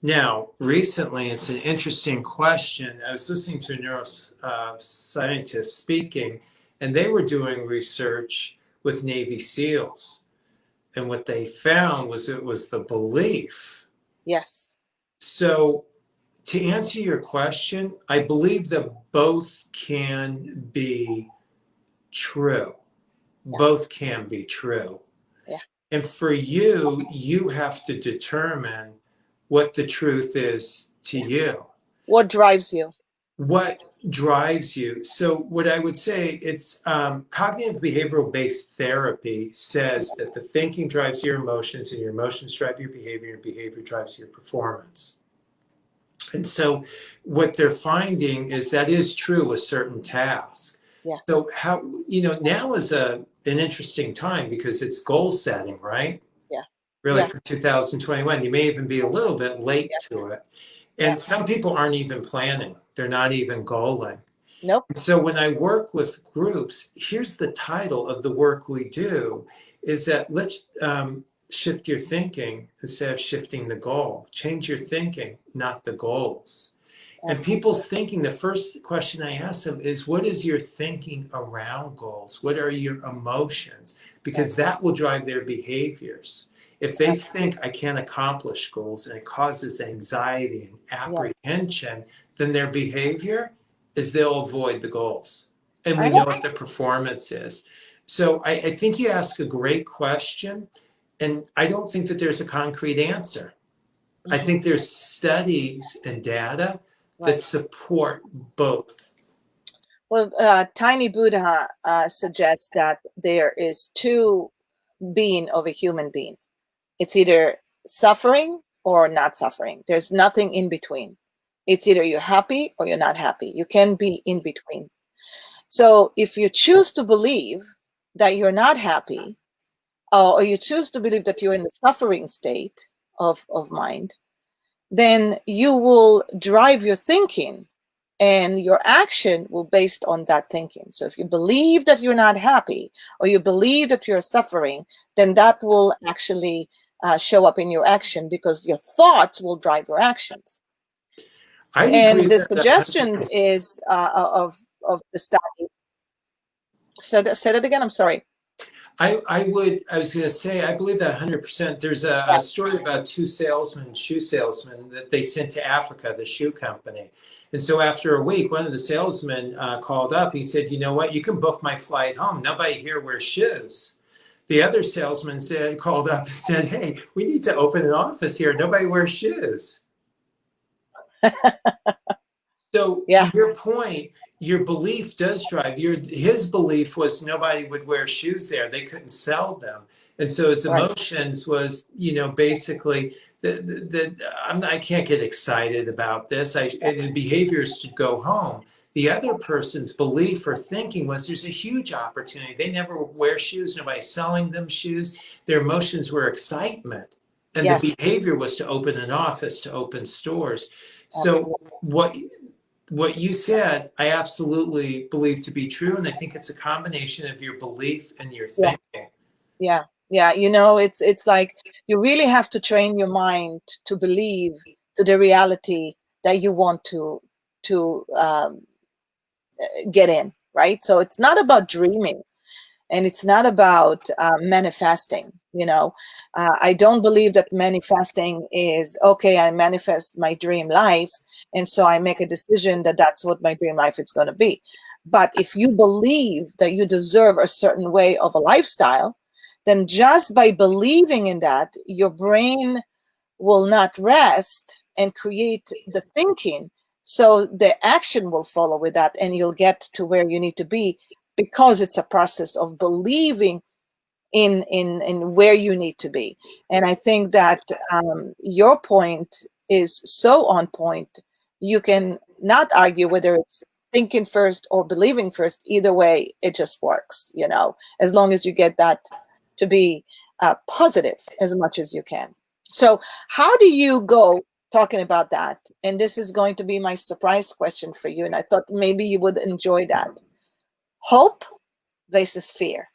Now, recently, it's an interesting question. I was listening to a neuroscientist speaking, and they were doing research with Navy SEALs. And what they found was it was the belief. Yes. So, to answer your question, I believe that both can be true. Yeah. Both can be true. Yeah. And for you, you have to determine what the truth is to you. What drives you? What drives you? So what I would say, it's cognitive behavioral based therapy says that the thinking drives your emotions and your emotions drive your behavior and behavior drives your performance. And so what they're finding is that is true with certain tasks. Yeah. So how, now is an interesting time because it's goal setting, right? Yeah. Really, for 2021. You may even be a little bit late to it. And some people aren't even planning. They're not even goaling. Nope. So when I work with groups, here's the title of the work we do is that let's shift your thinking instead of shifting the goal. Change your thinking, not the goals. And people's thinking, the first question I ask them is, what is your thinking around goals? What are your emotions? Because that will drive their behaviors. If they think I can't accomplish goals and it causes anxiety and apprehension, then their behavior is they'll avoid the goals. and I we know. know what the performance is. So I think you ask a great question, and I don't think that there's a concrete answer. I Mhm. think there's studies and data that Right. support both. Well, Tiny Buddha suggests that there is two being of a human being. It's either suffering or not suffering. There's nothing in between. It's either you're happy or you're not happy. You can be in between. So if you choose to believe that you're not happy, or you choose to believe that you're in the suffering state of mind, then you will drive your thinking and your action will based on that thinking. So if you believe that you're not happy or you believe that you're suffering, then that will actually show up in your action because your thoughts will drive your actions. I agree And the that suggestion 100%. is of the study. Say that again. I'm sorry. I was going to say, I believe that 100%. There's a Yeah. story about two salesmen, shoe salesmen, that they sent to Africa, the shoe company. And so after a week, one of the salesmen called up. He said, you know what? You can book my flight home. Nobody here wears shoes. The other salesman called up and said, hey, we need to open an office here. Nobody wears shoes. So to Yeah. your point, your belief does drive. His belief was nobody would wear shoes there. They couldn't sell them. And so his Right. emotions was, basically I can't get excited about this. And the behavior is to go home. The other person's belief or thinking was there's a huge opportunity. They never wear shoes. Nobody's selling them shoes. Their emotions were excitement. And the Yes. behavior was to open an office, to open stores. So Absolutely. what you said, I absolutely believe to be true, and I think it's a combination of your belief and your Yeah. thinking. Yeah. Yeah. It's like you really have to train your mind to believe to the reality that you want to get in, right? So it's not about dreaming and it's not about manifesting. I don't believe that manifesting is okay. I manifest my dream life, and so I make a decision that that's what my dream life is going to be. But if you believe that you deserve a certain way of a lifestyle, then just by believing in that, your brain will not rest and create the thinking. So the action will follow with that, and you'll get to where you need to be because it's a process of believing in where you need to be. And I think that your point is so on point. You can not argue whether it's thinking first or believing first. Either way, it just works, as long as you get that to be positive as much as you can. So how do you go talking about that? And this is going to be my surprise question for you. And I thought maybe you would enjoy that. Hope versus fear.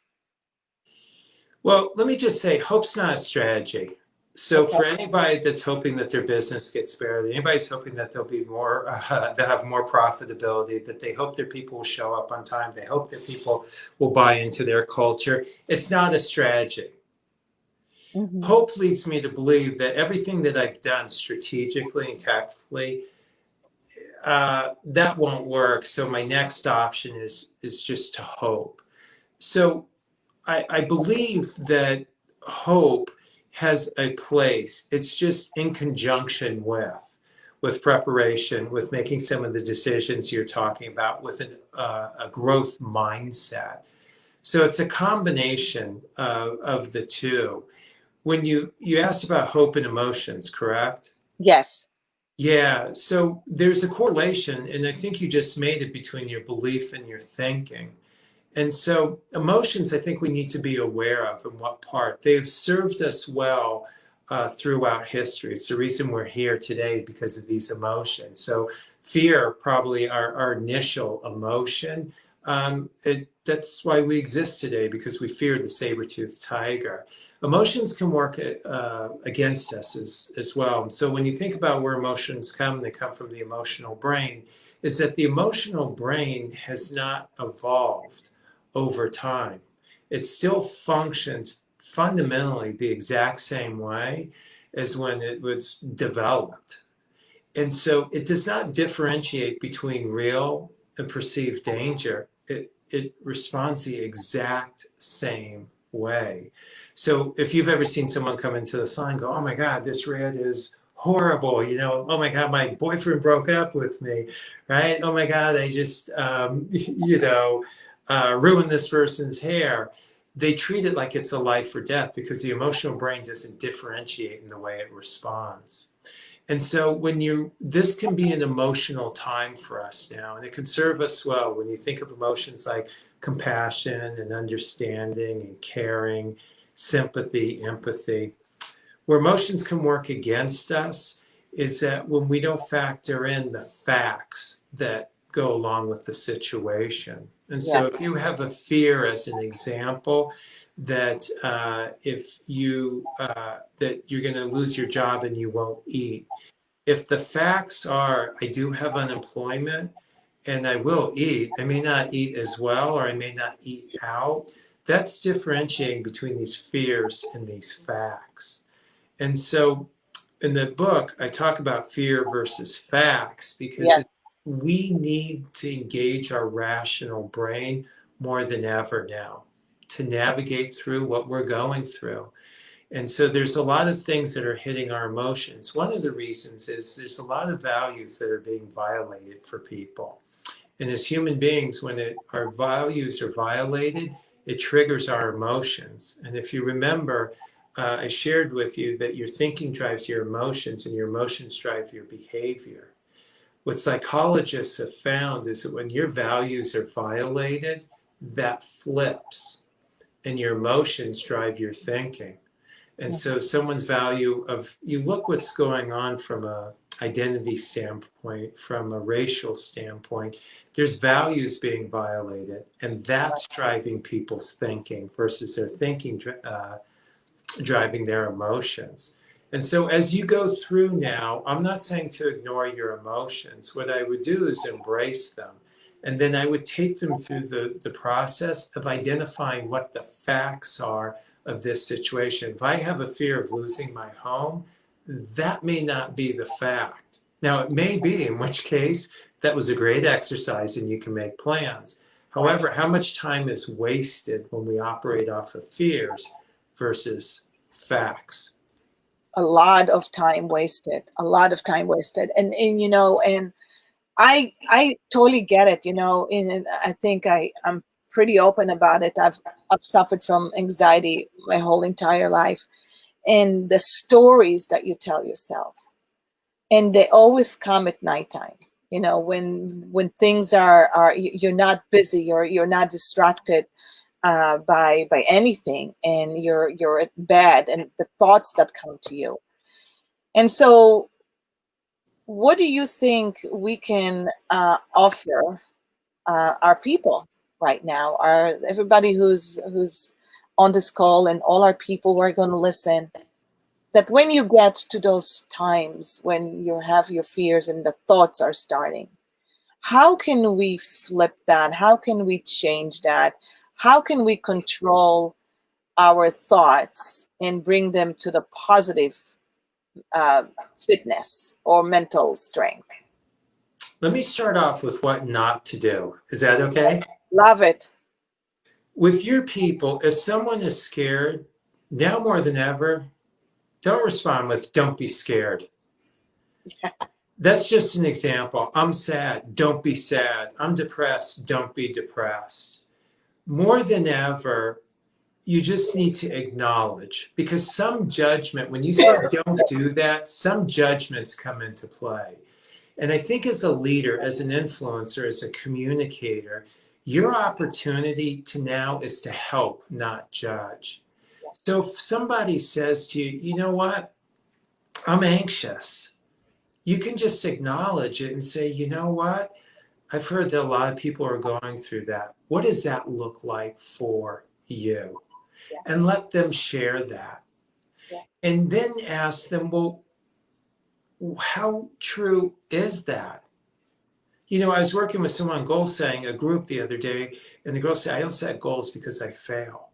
Well, let me just say, hope's not a strategy. So Okay. for anybody that's hoping that their business gets better, anybody's hoping that they'll be more, they'll have more profitability, that they hope their people will show up on time, they hope that people will buy into their culture. It's not a strategy. Hmm. Hope leads me to believe that everything that I've done strategically and tactfully, that won't work. So my next option is just to hope. So I believe that hope has a place. It's just in conjunction with preparation, with making some of the decisions you're talking about, with a growth mindset. So it's a combination of the two. When you asked about hope and emotions, correct? Yes. Yeah, so there's a correlation, and I think you just made it between your belief and your thinking. And so emotions, I think we need to be aware of in what part. They've served us well throughout history. It's the reason we're here today because of these emotions. So fear, probably our initial emotion. That's why we exist today, because we fear the saber-toothed tiger. Emotions can work against us as well. And so when you think about where emotions come, they come from the emotional brain, is that the emotional brain has not evolved over time. It still functions fundamentally the exact same way as when it was developed. And so it does not differentiate between real and perceived danger. it responds the exact same way. So if you've ever seen someone come into the salon and go, oh my God, this red is horrible, you know, oh my God, my boyfriend broke up with me, right? Oh my God, I just, ruined this person's hair. They treat it like it's a life or death because the emotional brain doesn't differentiate in the way it responds. And so this can be an emotional time for us now, and it can serve us well when you think of emotions like compassion and understanding and caring, sympathy, empathy. Where emotions can work against us is that when we don't factor in the facts that go along with the situation. And Yeah. so if you have a fear as an example, that if you that you're going to lose your job and you won't eat, if the facts are I do have unemployment and I will eat, I may not eat as well or I may not eat out, that's differentiating between these fears and these facts. And so in the book, I talk about fear versus facts because Yeah. we need to engage our rational brain more than ever now to navigate through what we're going through. And so there's a lot of things that are hitting our emotions. One of the reasons is there's a lot of values that are being violated for people. And as human beings, when our values are violated, it triggers our emotions. And if you remember, I shared with you that your thinking drives your emotions and your emotions drive your behavior. What psychologists have found is that when your values are violated, that flips and your emotions drive your thinking. And so someone's value of, you look what's going on from a identity standpoint, from a racial standpoint, there's values being violated, and that's driving people's thinking versus their thinking driving their emotions. And so as you go through now, I'm not saying to ignore your emotions. What I would do is embrace them. And then I would take them through the process of identifying what the facts are of this situation. If I have a fear of losing my home, that may not be the fact. Now, it may be, in which case, that was a great exercise and you can make plans. However, how much time is wasted when we operate off of fears versus facts? A lot of time wasted, a lot of time wasted. And you know, and I totally get it, you know, and I think I'm pretty open about it. I've suffered from anxiety my whole entire life. And the stories that you tell yourself, and they always come at nighttime, you know, when things are you're not busy, you're not distracted by anything, and you're at bed, and the thoughts that come to you. And so what do you think we can offer our people right now, our everybody who's on this call, and all our people who are going to listen, that when you get to those times when you have your fears and the thoughts are starting, how can we flip that? How can we change that? How can we control our thoughts and bring them to the positive uh, fitness or mental strength? Let me start off with what not to do. Is that okay? Love it. With your people, if someone is scared, now more than ever, don't respond with, don't be scared. That's just an example. I'm sad. Don't be sad. I'm depressed. Don't be depressed. More than ever, you just need to acknowledge, because some judgment, when you say don't do that, some judgments come into play. And I think as a leader, as an influencer, as a communicator, your opportunity to now is to help, not judge. So if somebody says to you, you know what, I'm anxious, you can just acknowledge it and say, you know what, I've heard that a lot of people are going through that. What does that look like for you? Yeah. And let them share that. Yeah. And then ask them, well, how true is that? You know, I was working with someone on goal setting, a group the other day, and the girl said, I don't set goals because I fail.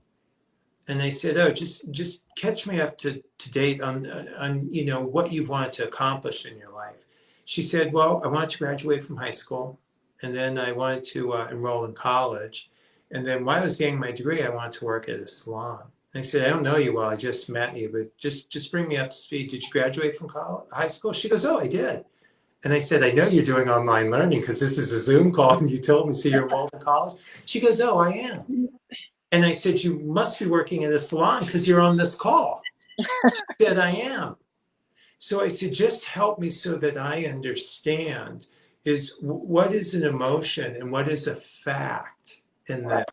And they said, oh, just catch me up to date on what you've wanted to accomplish in your life. She said, well, I wanted to graduate from high school, and then I wanted to enroll in college. And then while I was getting my degree, I wanted to work at a salon. And I said, I don't know you well. I just met you, but just bring me up to speed. Did you graduate from college, high school? She goes, oh, I did. And I said, I know you're doing online learning because this is a Zoom call and you told me, so you're involved in college? She goes, oh, I am. And I said, you must be working at a salon because you're on this call. She said, I am. So I said, just help me so that I understand is what is an emotion and what is a fact in that.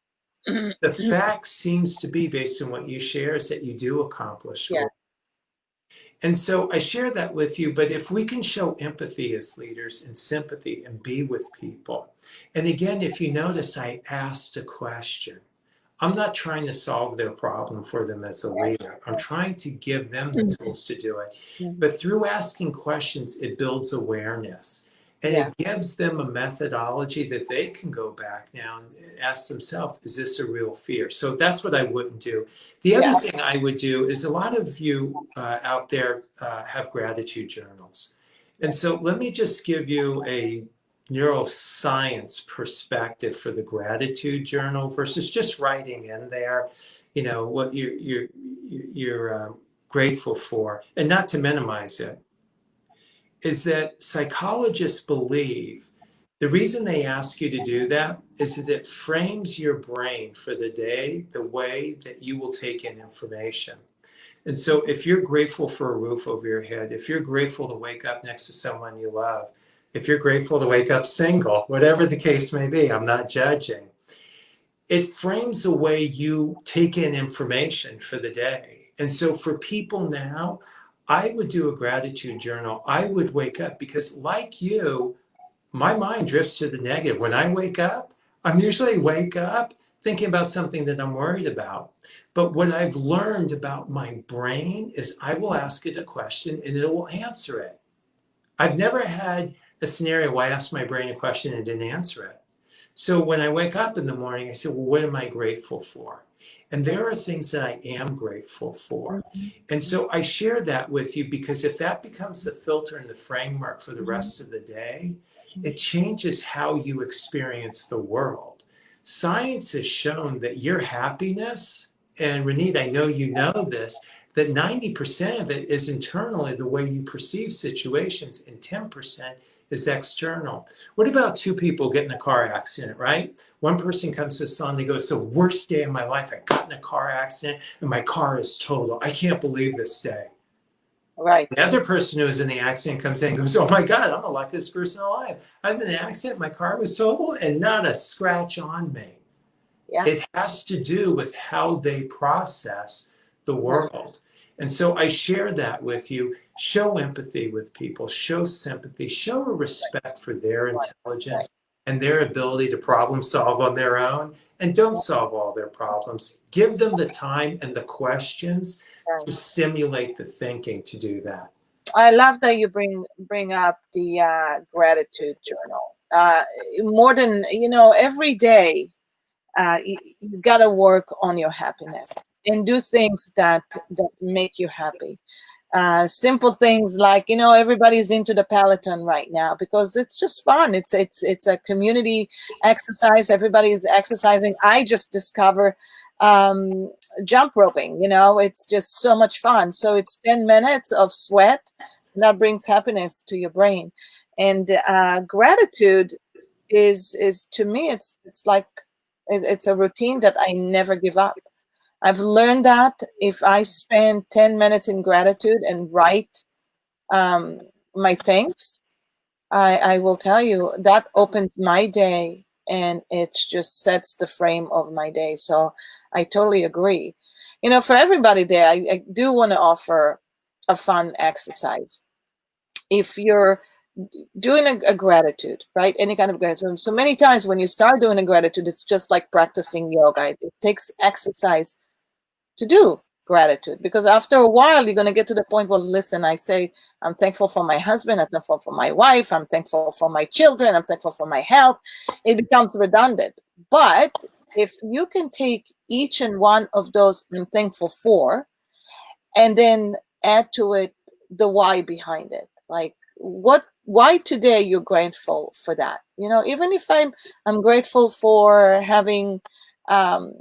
The fact seems to be, based on what you share, is that you do accomplish goals. And so I share that with you, but if we can show empathy as leaders and sympathy and be with people. And again, if you notice, I asked a question. I'm not trying to solve their problem for them as a leader. I'm trying to give them the tools to do it. But through asking questions, it builds awareness. And it gives them a methodology that they can go back now and ask themselves, is this a real fear? So that's what I wouldn't do. The other thing I would do is a lot of you out there have gratitude journals. And so let me just give you a neuroscience perspective for the gratitude journal versus just writing in there, you know, what you're grateful for, and not to minimize it, is that psychologists believe the reason they ask you to do that is that it frames your brain for the day the way that you will take in information. And so if you're grateful for a roof over your head, if you're grateful to wake up next to someone you love, if you're grateful to wake up single, whatever the case may be, I'm not judging. It frames the way you take in information for the day. And so for people now, I would do a gratitude journal. I would wake up because, like you, my mind drifts to the negative. When I wake up, I'm usually wake up thinking about something that I'm worried about. But what I've learned about my brain is I will ask it a question and it will answer it. I've never had a scenario where I asked my brain a question and didn't answer it. So when I wake up in the morning, I say, well, what am I grateful for? And there are things that I am grateful for. And so I share that with you because if that becomes the filter and the framework for the rest of the day, it changes how you experience the world. Science has shown that your happiness, and Renita, I know you know this, that 90% of it is internally the way you perceive situations, and 10% is external. What about two people get in a car accident, right? One person comes to the salon, they go, it's the worst day of my life. I got in a car accident and my car is total. I can't believe this day. Right. The other person who was in the accident comes in and goes, oh my God, I'm the luckiest person alive. I was in an accident, my car was total and not a scratch on me. It has to do with how they process the world. And so I share that with you. Show empathy with people, show sympathy, show a respect for their intelligence and their ability to problem solve on their own, and don't solve all their problems. Give them the time and the questions to stimulate the thinking to do that. I love that you bring up the gratitude journal. More than every day, you gotta work on your happiness and do things that make you happy. Simple things like everybody's into the Peloton right now because it's just fun. It's a community exercise. Everybody's exercising. I just discovered jump roping. It's just so much fun. So it's 10 minutes of sweat, and that brings happiness to your brain. And gratitude is to me it's like it's a routine that I never give up. I've learned that if I spend 10 minutes in gratitude and write my thanks, I will tell you that opens my day and it just sets the frame of my day. So I totally agree. For everybody there, I do want to offer a fun exercise. If you're doing a gratitude, right? Any kind of gratitude. So many times when you start doing a gratitude, it's just like practicing yoga. It takes exercise to do gratitude because after a while you're going to get to the point where, listen, I say I'm thankful for my husband, I'm thankful for my wife, I'm thankful for my children, I'm thankful for my health. It becomes redundant. But if you can take each and one of those I'm thankful for and then add to it the why behind it, like why today you're grateful for that, even if I'm grateful for having um,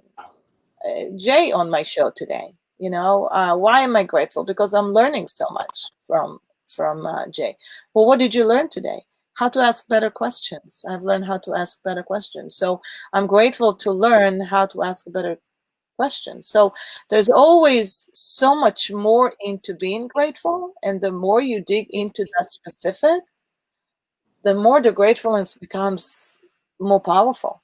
Jay on my show today. Why am I grateful? Because I'm learning so much from Jay. Well, what did you learn today? How to ask better questions. I've learned how to ask better questions. So I'm grateful to learn how to ask better questions. So there's always so much more into being grateful, and the more you dig into that specific, the more the gratefulness becomes more powerful.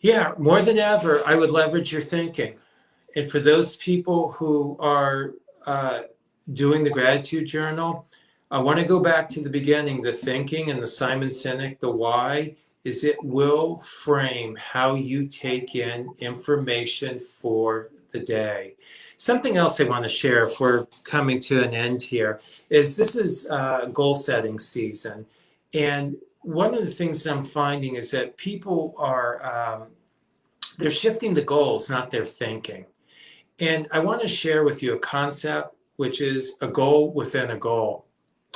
Yeah, more than ever, I would leverage your thinking. And for those people who are doing the gratitude journal, I want to go back to the beginning, the thinking and the Simon Sinek, the why is it will frame how you take in information for the day. Something else I want to share if we're coming to an end here is this is goal setting season. And one of the things that I'm finding is that people are, they're shifting the goals, not their thinking. And I want to share with you a concept, which is a goal within a goal.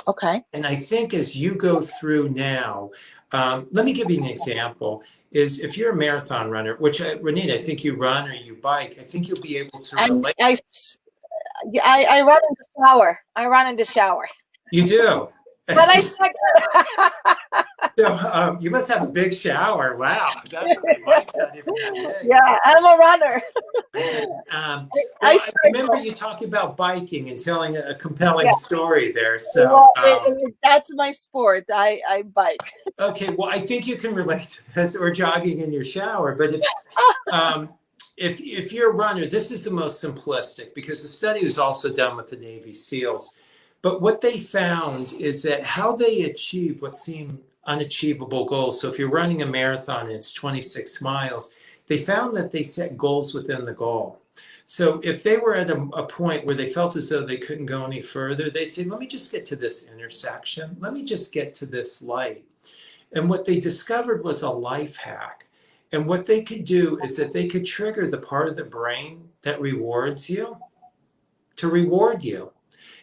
Okay. And I think as you go through now, let me give you an example. Is if you're a marathon runner, which Renita, I think you run or you bike, I think you'll be able to And relate. I run in the shower. I run in the shower. You do. But I start. So you must have a big shower. Wow, that's mine's not even that big. Yeah, I'm a runner. Okay. I Well, I remember cycle. you talking about biking and telling a compelling Yeah. story there. So, Well, that's my sport. I bike. okay. Well, I think you can relate to this or jogging in your shower. But um, if you're a runner, this is the most simplistic because the study was also done with the Navy SEALs. But what they found is that how they achieve what seemed unachievable goals. So if you're running a marathon and it's 26 miles, they found that they set goals within the goal. So if they were at a point where they felt as though they couldn't go any further, they'd say, let me just get to this intersection. Let me just get to this light. And what they discovered was a life hack. And what they could do is that they could trigger the part of the brain that rewards you to reward you.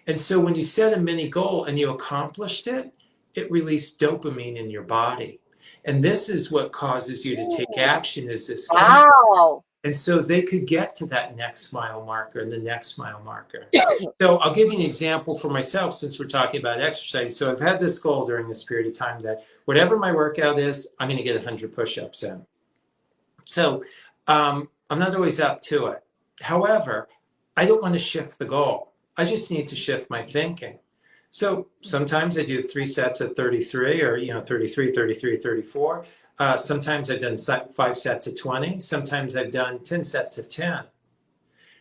And so when you set a mini goal and you accomplished it, it released dopamine in your body. And this is what causes you to take action is this chemical. Wow. And so they could get to that next mile marker and the next mile marker. So I'll give you an example for myself since we're talking about exercise. So I've had this goal during this period of time that whatever my workout is, I'm going to get 100 push-ups in. So I'm not always up to it. However, I don't want to shift the goal. I just need to shift my thinking. So sometimes I do 3 sets of 33 or, 33, 33, 34. Sometimes I've done 5 sets of 20. Sometimes I've done 10 sets of 10.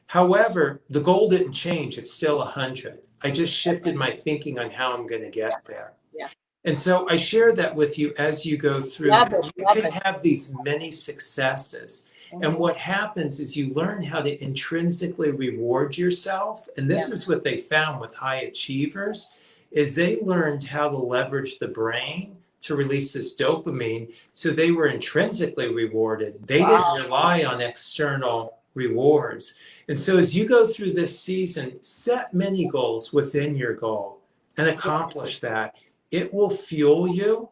However, the goal didn't change. It's still 100. I just shifted my thinking on how I'm going to get there. Yeah. And so I share that with you as you go through. Love it. You Love can it. have these many successes. And what happens is you learn how to intrinsically reward yourself. And this is what they found with high achievers is they learned how to leverage the brain to release this dopamine. So they were intrinsically rewarded. They didn't rely on external rewards. And so as you go through this season, set many goals within your goal and accomplish that. It will fuel you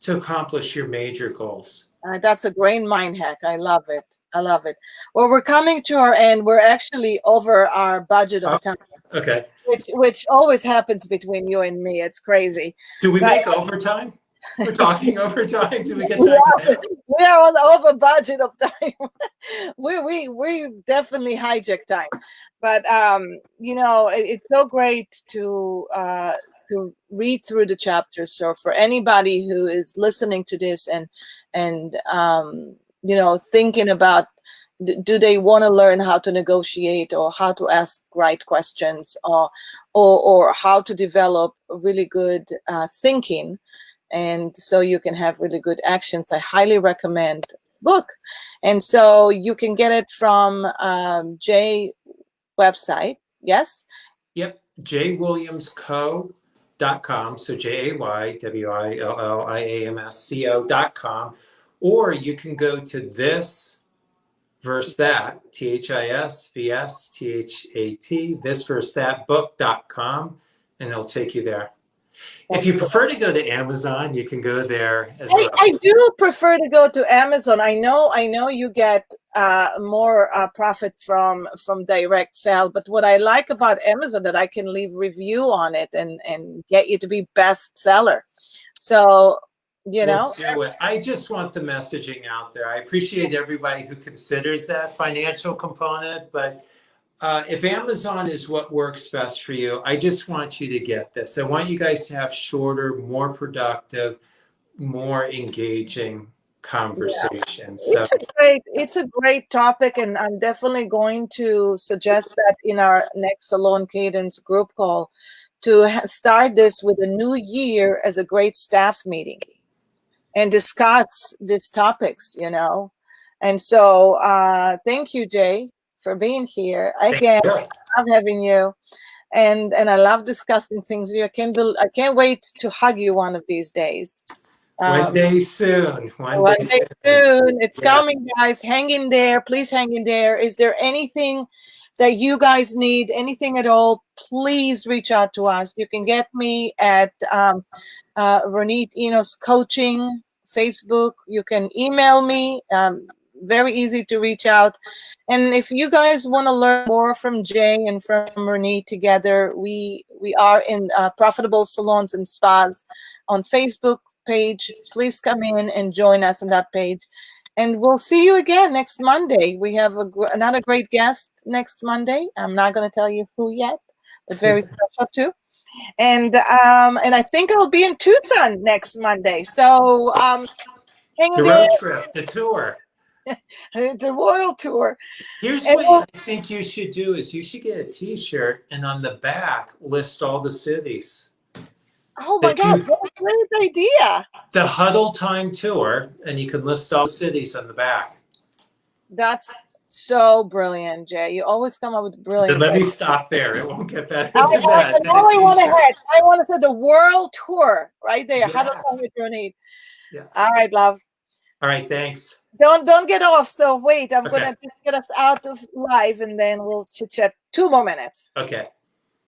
to accomplish your major goals. That's a great mind hack. I love it. I love it. Well, we're coming to our end. We're actually over our budget of Oh, time, okay. which always happens between you and me. It's crazy. Do we But make overtime? We're talking overtime. Do we get time now? we are on the over budget of time. we definitely hijack time, but it's so great to read through the chapters. So for anybody who is listening to this and thinking about do they want to learn how to negotiate or how to ask right questions or how to develop really good thinking, and so you can have really good actions, I highly recommend book. And so you can get it from Jay website. Yes. Yep. JWilliamsCo.com. So JAYWILLIAMSCO.com. Or you can go to this verse that, THISVSTHAT, this verse that book.com, and it'll take you there. If you prefer to go to Amazon, you can go there as well. I do prefer to go to Amazon. I know you get more profit from direct sale, but what I like about Amazon that I can leave review on it and get you to be best seller. So, you We'll know, do it. I just want the messaging out there. I appreciate everybody who considers that financial component, but if Amazon is what works best for you, I just want you to get this. I want you guys to have shorter, more productive, more engaging conversations. So it's a great topic, and I'm definitely going to suggest that in our next Salon Cadence group call to start this with a new year as a great staff meeting and discuss these topics, you know. And so thank you, Jay, for being here again. I love having you, and I love discussing things with you. I can't wait to hug you one of these days. one day soon. One day soon. It's coming, guys. Hang in there. Please hang in there. Is there anything that you guys need, anything at all? Please reach out to us. You can get me at Ronit Enos Coaching, Facebook. You can email me. Very easy to reach out. And if you guys want to learn more from Jay and from Ronit together, we are in Profitable Salons and Spas on Facebook page. Please come in and join us on that page. And we'll see you again next Monday. We have another great guest next Monday. I'm not going to tell you who yet, but very special too. And I think I'll be in Tucson next Monday. So the road trip, the tour. The Royal Tour. Here's what I think you should do is you should get a t-shirt and on the back list all the cities. Oh my God, what a great idea. The Huddle Time Tour, and you can list all the cities on the back. That's so brilliant, Jay. You always come up with brilliant. Then let me stop there. It won't get better than that. I want to say the World Tour right there. Yes. How much you need? Yes. All right, love. All right, thanks. Don't get off. So wait, I'm gonna get us out of live, and then we'll chit chat 2 more minutes. Okay.